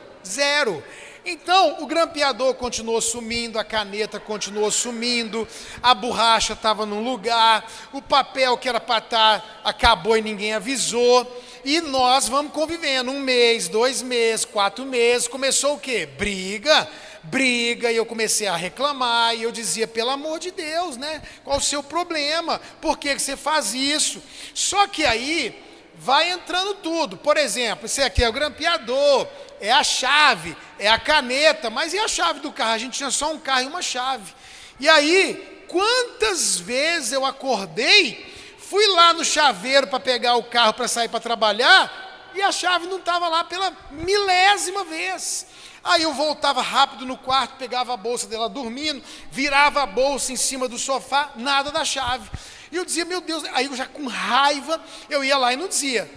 Então, o grampeador continuou sumindo, a caneta continuou sumindo, a borracha estava num lugar, o papel que era para estar acabou e ninguém avisou. E nós vamos convivendo 1 mês, 2 meses, 4 meses. Começou o quê? Briga, e eu comecei a reclamar, e eu dizia: pelo amor de Deus, né? Qual o seu problema? Por que você faz isso? Só que aí vai entrando tudo. Por exemplo, esse aqui é o grampeador, é a chave, é a caneta, mas e a chave do carro? A gente tinha só um carro e uma chave. E aí, quantas vezes eu acordei, fui lá no chaveiro para pegar o carro para sair para trabalhar, e a chave não estava lá pela 1000ª vez. Aí eu voltava rápido no quarto, pegava a bolsa dela dormindo, virava a bolsa em cima do sofá, nada da chave. E eu dizia: meu Deus. Aí eu já com raiva, eu ia lá e não dizia: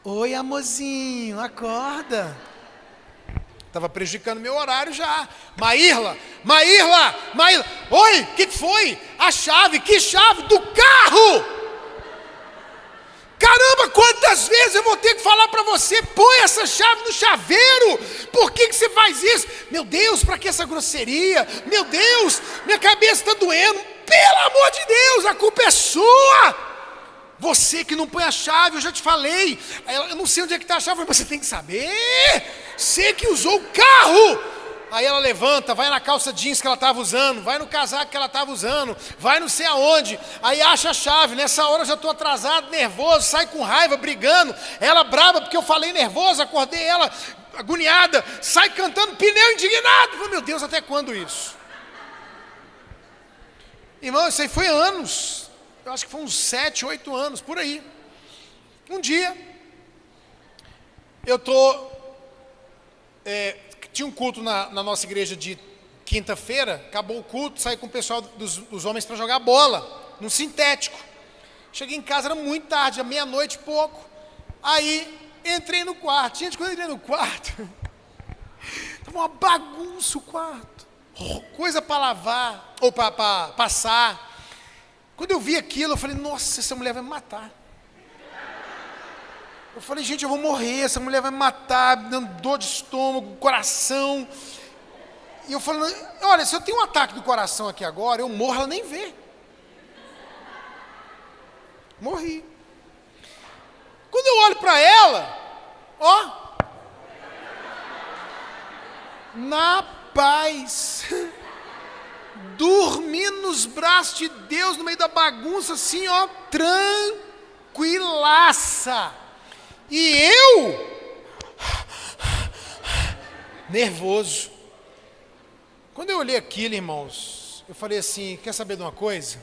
oi, amorzinho, acorda. Estava prejudicando meu horário já. Maírla, oi, o que foi? A chave, que chave? Do carro! Caramba, quantas vezes eu vou ter que falar para você: põe essa chave no chaveiro. Por que você faz isso? Meu Deus, para que essa grosseria? Meu Deus, minha cabeça está doendo. Pelo amor de Deus, a culpa é sua. Você que não põe a chave, eu já te falei. Eu não sei onde é que está a chave, mas você tem que saber. Você que usou o carro. Aí ela levanta, vai na calça jeans que ela estava usando, vai no casaco que ela estava usando, vai não sei aonde, aí acha a chave. Nessa hora eu já estou atrasado, nervoso, sai com raiva, brigando. Ela brava porque eu falei nervoso, acordei ela agoniada, sai cantando pneu indignado. Meu Deus, até quando isso? Irmão, isso aí foi anos. Eu acho que foi uns 7, 8 anos, por aí. Um dia, eu tinha um culto na nossa igreja de quinta-feira, acabou o culto, saí com o pessoal dos homens para jogar bola, num sintético. Cheguei em casa, era muito tarde, à meia-noite e pouco. Aí, entrei no quarto. Gente, quando eu entrei no quarto, estava uma bagunça o quarto. Coisa para lavar, ou para passar. Quando eu vi aquilo, eu falei: nossa, essa mulher vai me matar. Eu falei: gente, eu vou morrer, essa mulher vai me matar, me dando dor de estômago, coração. E eu falei: olha, se eu tenho um ataque do coração aqui agora, eu morro, ela nem vê. Morri. Quando eu olho para ela, ó, na paz, dormindo nos braços de Deus, no meio da bagunça, assim, ó, tranquilaça. E eu, nervoso. Quando eu olhei aquilo, irmãos, eu falei assim: quer saber de uma coisa?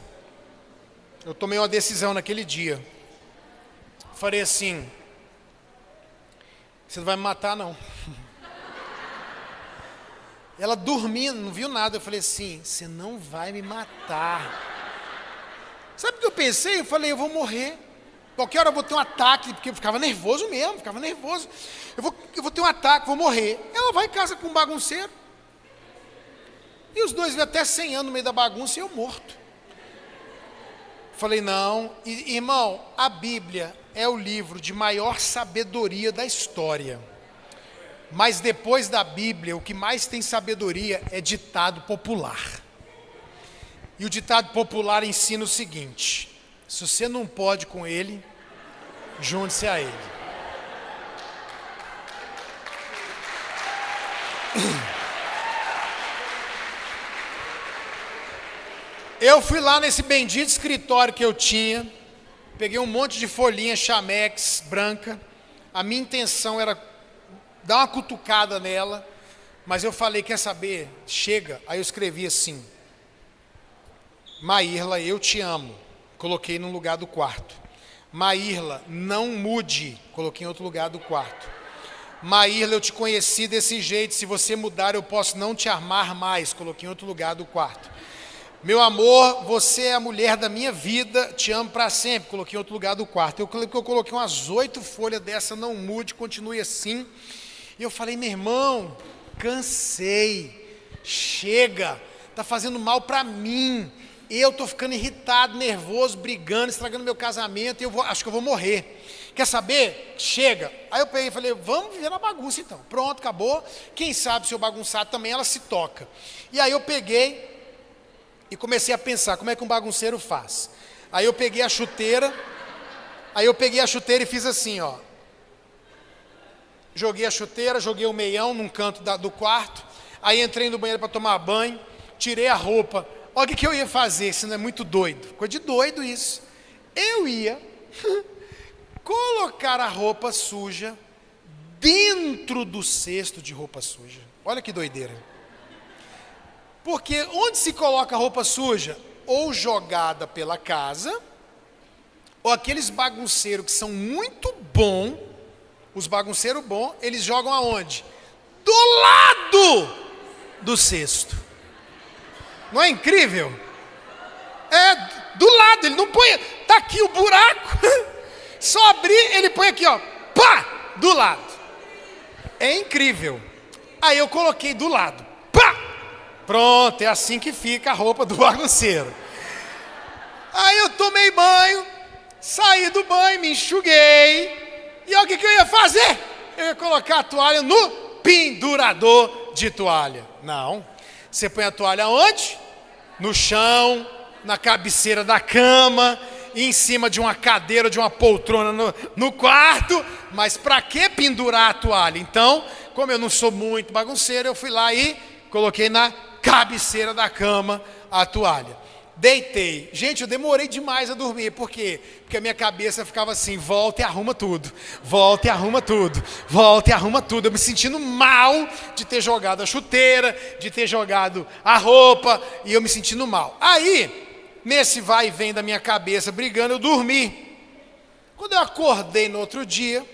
Eu tomei uma decisão naquele dia. Falei assim: você não vai me matar, não. Ela dormindo, não viu nada. Eu falei assim: você não vai me matar. Sabe o que eu pensei? Eu falei: eu vou morrer. Qualquer hora eu vou ter um ataque, porque eu ficava nervoso mesmo, Eu vou ter um ataque, vou morrer. Ela vai em casa com um bagunceiro. E os dois vêm até 100 anos no meio da bagunça e eu morto. Falei: não. E, irmão, a Bíblia é o livro de maior sabedoria da história. Mas depois da Bíblia, o que mais tem sabedoria é ditado popular. E o ditado popular ensina o seguinte: se você não pode com ele, junte-se a ele. Eu fui lá nesse bendito escritório que eu tinha, peguei um monte de folhinha Chamex branca. A minha intenção era dar uma cutucada nela, mas eu falei: quer saber? Chega. Aí eu escrevi assim: Maírla, eu te amo. Coloquei no lugar do quarto. Maírla, não mude. Coloquei em outro lugar do quarto. Maírla, eu te conheci desse jeito. Se você mudar, eu posso não te amar mais. Coloquei em outro lugar do quarto. Meu amor, você é a mulher da minha vida. Te amo para sempre. Coloquei em outro lugar do quarto. Eu coloquei umas 8 folhas dessa. Não mude, continue assim. E eu falei, meu irmão, cansei. Chega. Está fazendo mal para mim. Eu estou ficando irritado, nervoso, brigando, estragando meu casamento. Acho que eu vou morrer. Quer saber? Chega. Aí eu peguei e falei, vamos viver na bagunça então. Pronto, acabou. Quem sabe se eu bagunçar também, ela se toca. E aí eu peguei e comecei a pensar, como é que um bagunceiro faz? Aí eu peguei a chuteira e fiz assim, ó. Joguei a chuteira, joguei o meião num canto do quarto. Aí entrei no banheiro para tomar banho, tirei a roupa. Olha o que eu ia fazer, isso não é muito doido. Coisa de doido isso. Eu ia colocar a roupa suja dentro do cesto de roupa suja. Olha que doideira. Porque onde se coloca a roupa suja? Ou jogada pela casa, ou aqueles bagunceiros que são muito bons, os bagunceiros bons, eles jogam aonde? Do lado do cesto. Não é incrível? É, do lado, ele não põe, tá aqui o buraco, só abrir, ele põe aqui, ó, pá, do lado. É incrível. Aí eu coloquei do lado, pá, pronto, é assim que fica a roupa do bagunceiro. Aí eu tomei banho, saí do banho, me enxuguei, e olha o que eu ia fazer? Eu ia colocar a toalha no pendurador de toalha. Não, você põe a toalha onde? No chão, na cabeceira da cama, em cima de uma cadeira, de uma poltrona no quarto. Mas para que pendurar a toalha? Então, como eu não sou muito bagunceiro, eu fui lá e coloquei na cabeceira da cama a toalha. Deitei. Gente, eu demorei demais a dormir. Por quê? Porque a minha cabeça ficava assim, volta e arruma tudo. Volta e arruma tudo. Volta e arruma tudo. Eu me sentindo mal de ter jogado a chuteira, de ter jogado a roupa, e eu me sentindo mal. Aí, nesse vai e vem da minha cabeça brigando, eu dormi. Quando eu acordei no outro dia,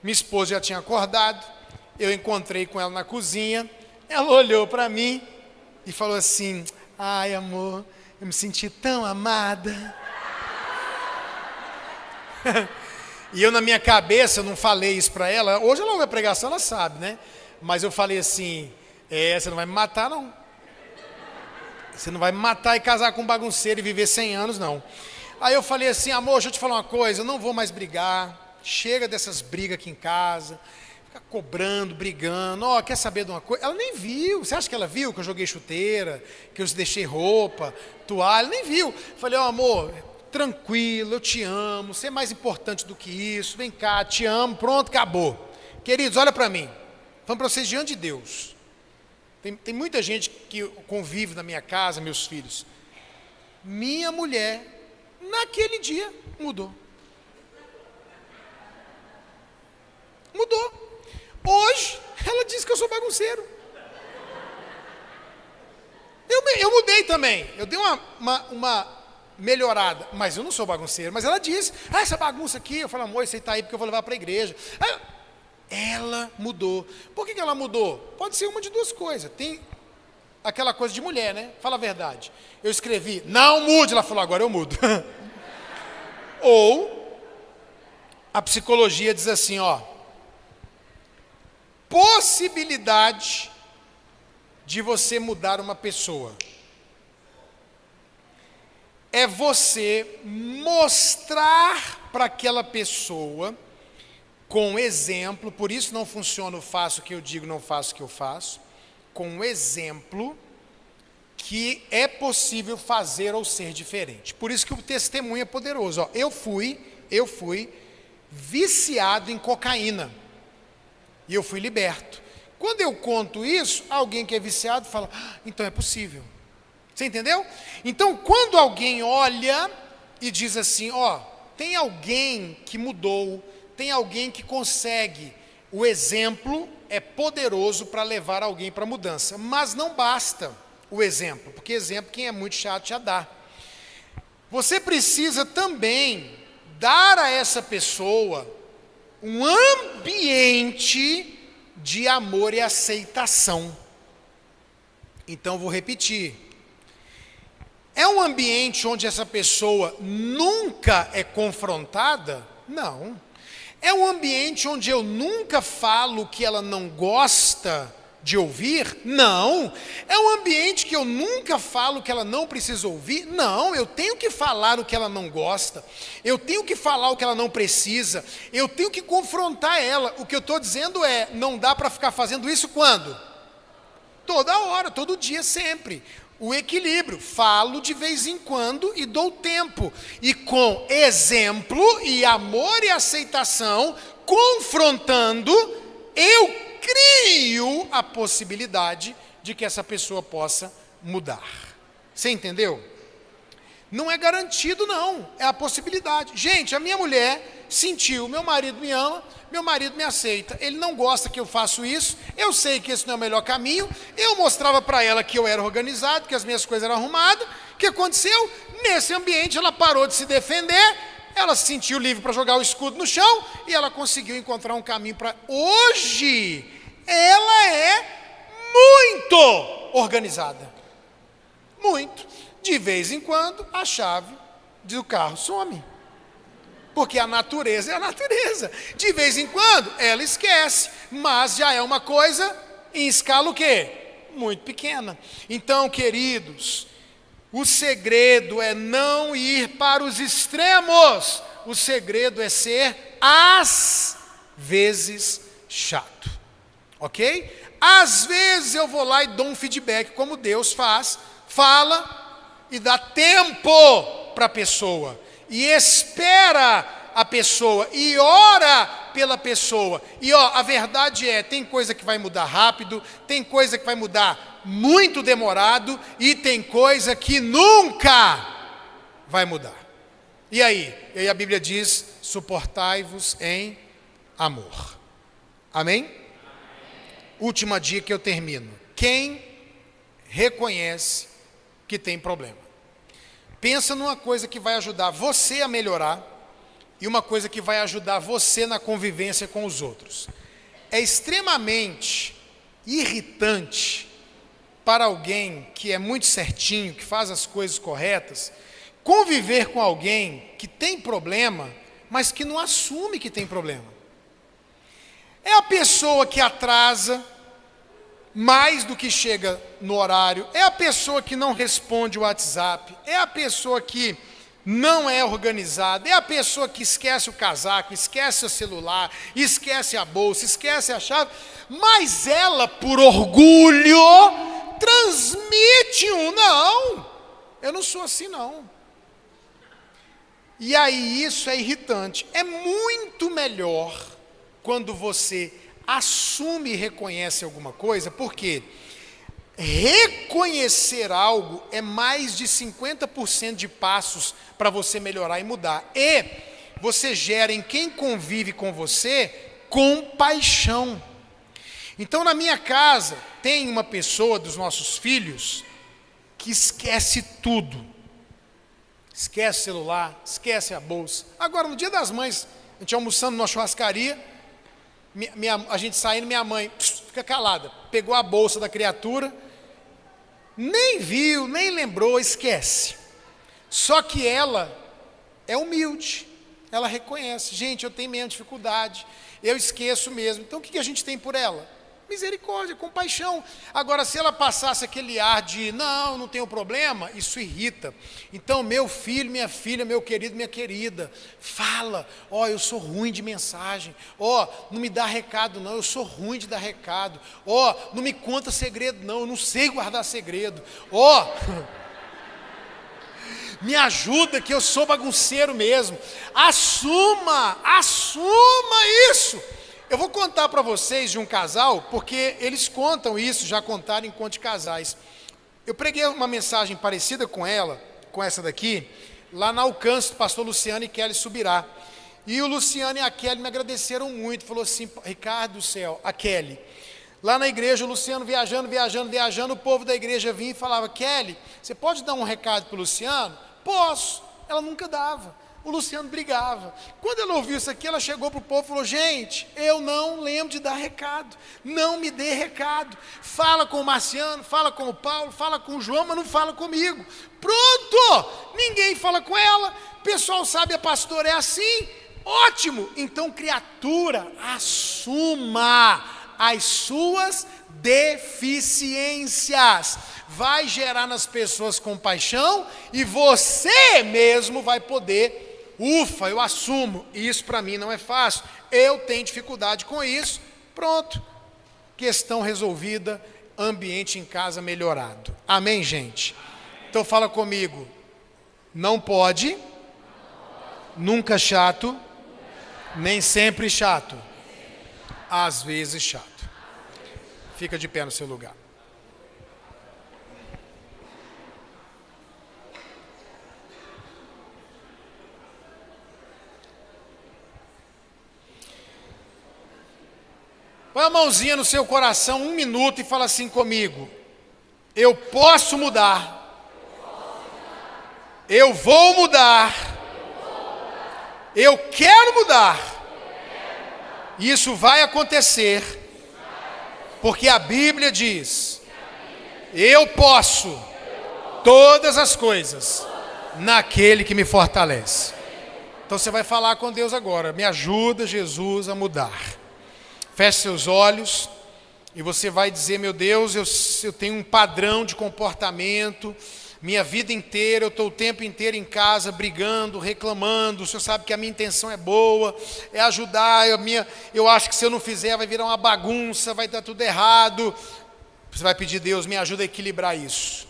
minha esposa já tinha acordado, eu encontrei com ela na cozinha, ela olhou para mim e falou assim, ai amor, eu me senti tão amada. E eu na minha cabeça, eu não falei isso para ela. Hoje ela ouve a pregação, ela sabe, né? Mas eu falei assim, você não vai me matar não. Você não vai me matar e casar com um bagunceiro e viver 100 anos não. Aí eu falei assim, amor, deixa eu te falar uma coisa, eu não vou mais brigar. Chega dessas brigas aqui em casa. Ficar cobrando, brigando, quer saber de uma coisa? Ela nem viu, você acha que ela viu que eu joguei chuteira, que eu deixei roupa, toalha? Nem viu. Falei, amor, tranquilo, eu te amo, você é mais importante do que isso, vem cá, te amo, pronto, acabou. Queridos, olha para mim, falando para vocês diante de Deus, tem muita gente que convive na minha casa, meus filhos, minha mulher, naquele dia, mudou. Mudou. Hoje, ela diz que eu sou bagunceiro. Eu mudei também. Eu dei uma melhorada. Mas eu não sou bagunceiro. Mas ela disse, essa bagunça aqui. Eu falo, amor, isso aí tá aí porque eu vou levar para a igreja. Ela mudou. Por que ela mudou? Pode ser uma de duas coisas. Tem aquela coisa de mulher, né? Fala a verdade. Eu escrevi, não mude. Ela falou, agora eu mudo. Ou, a psicologia diz assim, possibilidade de você mudar uma pessoa é você mostrar para aquela pessoa com exemplo, por isso não funciona o faço o que eu digo, não faço o que eu faço, com um exemplo que é possível fazer ou ser diferente. Por isso que o testemunho é poderoso. Eu fui viciado em cocaína. E eu fui liberto. Quando eu conto isso, alguém que é viciado fala, então é possível. Você entendeu? Então, quando alguém olha e diz assim, tem alguém que mudou, tem alguém que consegue, o exemplo é poderoso para levar alguém para a mudança. Mas não basta o exemplo, porque exemplo, quem é muito chato já dá. Você precisa também dar a essa pessoa um ambiente de amor e aceitação. Então vou repetir. É um ambiente onde essa pessoa nunca é confrontada? Não. É um ambiente onde eu nunca falo que ela não gosta de ouvir? Não. É um ambiente que eu nunca falo que ela não precisa ouvir? Não. Eu tenho que falar o que ela não gosta. Eu tenho que falar o que ela não precisa. Eu tenho que confrontar ela. O que eu estou dizendo é, não dá para ficar fazendo isso quando? Toda hora, todo dia, sempre. O equilíbrio, falo de vez em quando e dou tempo. E com exemplo e amor e aceitação, confrontando, eu crio a possibilidade de que essa pessoa possa mudar. Você entendeu? Não é garantido não, é a possibilidade. Gente, a minha mulher sentiu, meu marido me ama, meu marido me aceita. Ele não gosta que eu faça isso, eu sei que esse não é o melhor caminho, eu mostrava para ela que eu era organizado, que as minhas coisas eram arrumadas. O que aconteceu? Nesse ambiente ela parou de se defender, ela se sentiu livre para jogar o escudo no chão e ela conseguiu encontrar um caminho para... Hoje, ela é muito organizada. Muito. De vez em quando, a chave do carro some. Porque a natureza é a natureza. De vez em quando, ela esquece. Mas já é uma coisa em escala o quê? Muito pequena. Então, queridos, o segredo é não ir para os extremos. O segredo é ser, às vezes, chato. Ok? Às vezes eu vou lá e dou um feedback, como Deus faz. Fala e dá tempo para a pessoa. E espera a pessoa. E ora pela pessoa. E a verdade é, tem coisa que vai mudar rápido, tem coisa que vai mudar muito demorado, e tem coisa que nunca vai mudar. E aí? E aí a Bíblia diz, suportai-vos em amor. Amém? Última dica que eu termino. Quem reconhece que tem problema? Pensa numa coisa que vai ajudar você a melhorar e uma coisa que vai ajudar você na convivência com os outros. É extremamente irritante para alguém que é muito certinho, que faz as coisas corretas, conviver com alguém que tem problema, mas que não assume que tem problema. É a pessoa que atrasa mais do que chega no horário, é a pessoa que não responde o WhatsApp, é a pessoa que não é organizada, é a pessoa que esquece o casaco, esquece o celular, esquece a bolsa, esquece a chave, mas ela, por orgulho, transmite não, eu não sou assim não. E aí isso é irritante. É muito melhor quando você assume e reconhece alguma coisa, porque reconhecer algo é mais de 50% de passos para você melhorar e mudar. E você gera em quem convive com você compaixão. Então, na minha casa, tem uma pessoa dos nossos filhos que esquece tudo. Esquece o celular, esquece a bolsa. Agora, no Dia das Mães, a gente almoçando numa churrascaria, a gente saindo, minha mãe fica calada, pegou a bolsa da criatura, nem viu, nem lembrou, esquece. Só que ela é humilde, ela reconhece, gente, eu tenho mesmo dificuldade, eu esqueço mesmo. Então o que a gente tem por ela? Misericórdia, compaixão. Agora, se ela passasse aquele ar de não tenho problema, isso irrita. Então, meu filho, minha filha, meu querido, minha querida, fala, eu sou ruim de mensagem, não me dá recado não, eu sou ruim de dar recado, não me conta segredo não, eu não sei guardar segredo, me ajuda que eu sou bagunceiro mesmo. Assuma isso. Eu vou contar para vocês de um casal, porque eles contam isso, já contaram em Conto de Casais. Eu preguei uma mensagem parecida com essa daqui, lá na Alcance, do pastor Luciano e Kelly Subirá. E o Luciano e a Kelly me agradeceram muito, falou assim, Ricardo do céu, a Kelly. Lá na igreja, o Luciano viajando, o povo da igreja vinha e falava, Kelly, você pode dar um recado para o Luciano? Posso. Ela nunca dava. O Luciano brigava. Quando ela ouviu isso aqui, ela chegou para o povo e falou: gente, eu não lembro de dar recado, não me dê recado. Fala com o Marciano, fala com o Paulo, fala com o João, mas não fala comigo. Pronto! Ninguém fala com ela, o pessoal sabe, a pastora é assim. Ótimo! Então, criatura, assuma as suas deficiências. Vai gerar nas pessoas compaixão e você mesmo vai poder. Ufa, eu assumo, isso para mim não é fácil, eu tenho dificuldade com isso, pronto, questão resolvida, ambiente em casa melhorado. Amém, gente? Então fala comigo, não pode, nunca chato, nem sempre chato, às vezes chato. Fica de pé no seu lugar. Põe a mãozinha no seu coração 1 minuto e fala assim comigo: eu posso mudar, eu vou mudar, eu quero mudar. Isso vai acontecer, porque a Bíblia diz: eu posso todas as coisas naquele que me fortalece. Então você vai falar com Deus agora: me ajuda, Jesus, a mudar. Feche seus olhos e você vai dizer: meu Deus, eu tenho um padrão de comportamento, minha vida inteira, eu estou o tempo inteiro em casa brigando, reclamando. O Senhor sabe que a minha intenção é boa, é ajudar, eu acho que se eu não fizer vai virar uma bagunça, vai dar tudo errado. Você vai pedir: Deus, me ajuda a equilibrar isso.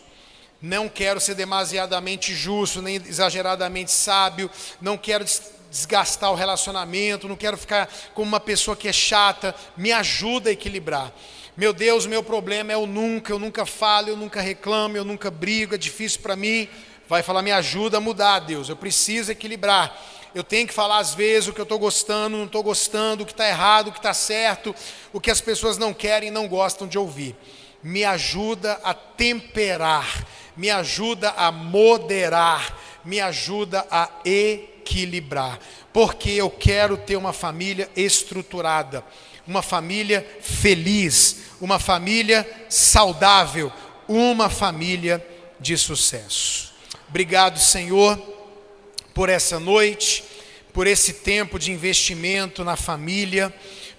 Não quero ser demasiadamente justo, nem exageradamente sábio, não quero desgastar o relacionamento, não quero ficar como uma pessoa que é chata. Me ajuda a equilibrar. Meu Deus, o meu problema é eu nunca falo, eu nunca reclamo, eu nunca brigo, é difícil para mim. Vai falar: me ajuda a mudar, Deus, eu preciso equilibrar. Eu tenho que falar às vezes o que eu estou gostando, não estou gostando, o que está errado, o que está certo, o que as pessoas não querem e não gostam de ouvir. Me ajuda a temperar, me ajuda a moderar, me ajuda a equilibrar, porque eu quero ter uma família estruturada, uma família feliz, uma família saudável, uma família de sucesso. Obrigado, Senhor, por essa noite, por esse tempo de investimento na família,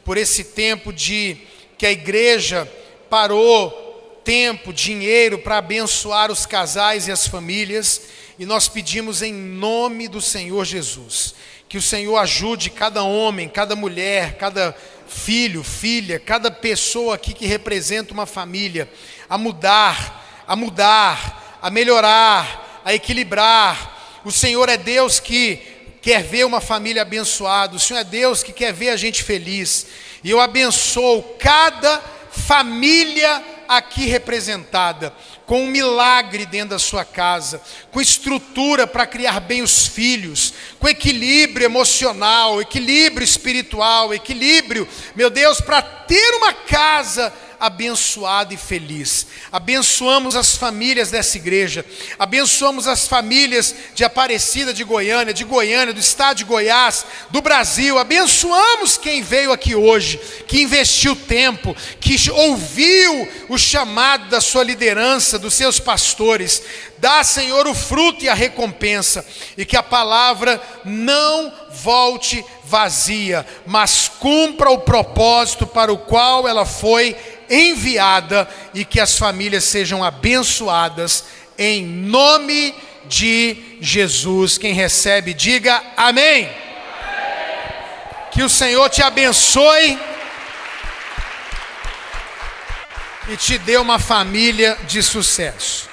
por esse tempo que a igreja parou tempo, dinheiro para abençoar os casais e as famílias, e nós pedimos em nome do Senhor Jesus, que o Senhor ajude cada homem, cada mulher, cada filho, filha, cada pessoa aqui que representa uma família, a mudar, a melhorar, a equilibrar. O Senhor é Deus que quer ver uma família abençoada, o Senhor é Deus que quer ver a gente feliz, e eu abençoo cada família aqui representada, com um milagre dentro da sua casa, com estrutura para criar bem os filhos, com equilíbrio emocional, equilíbrio espiritual, equilíbrio, meu Deus, para ter uma casa abençoada e feliz. Abençoamos as famílias dessa igreja, abençoamos as famílias de Aparecida, de Goiânia, do estado de Goiás, do Brasil. Abençoamos quem veio aqui hoje, que investiu tempo, que ouviu o chamado da sua liderança, dos seus pastores. Dá, Senhor, o fruto e a recompensa, e que a palavra não volte vazia, mas cumpra o propósito para o qual ela foi enviada, e que as famílias sejam abençoadas em nome de Jesus. Quem recebe, diga amém. Que o Senhor te abençoe e te dê uma família de sucesso.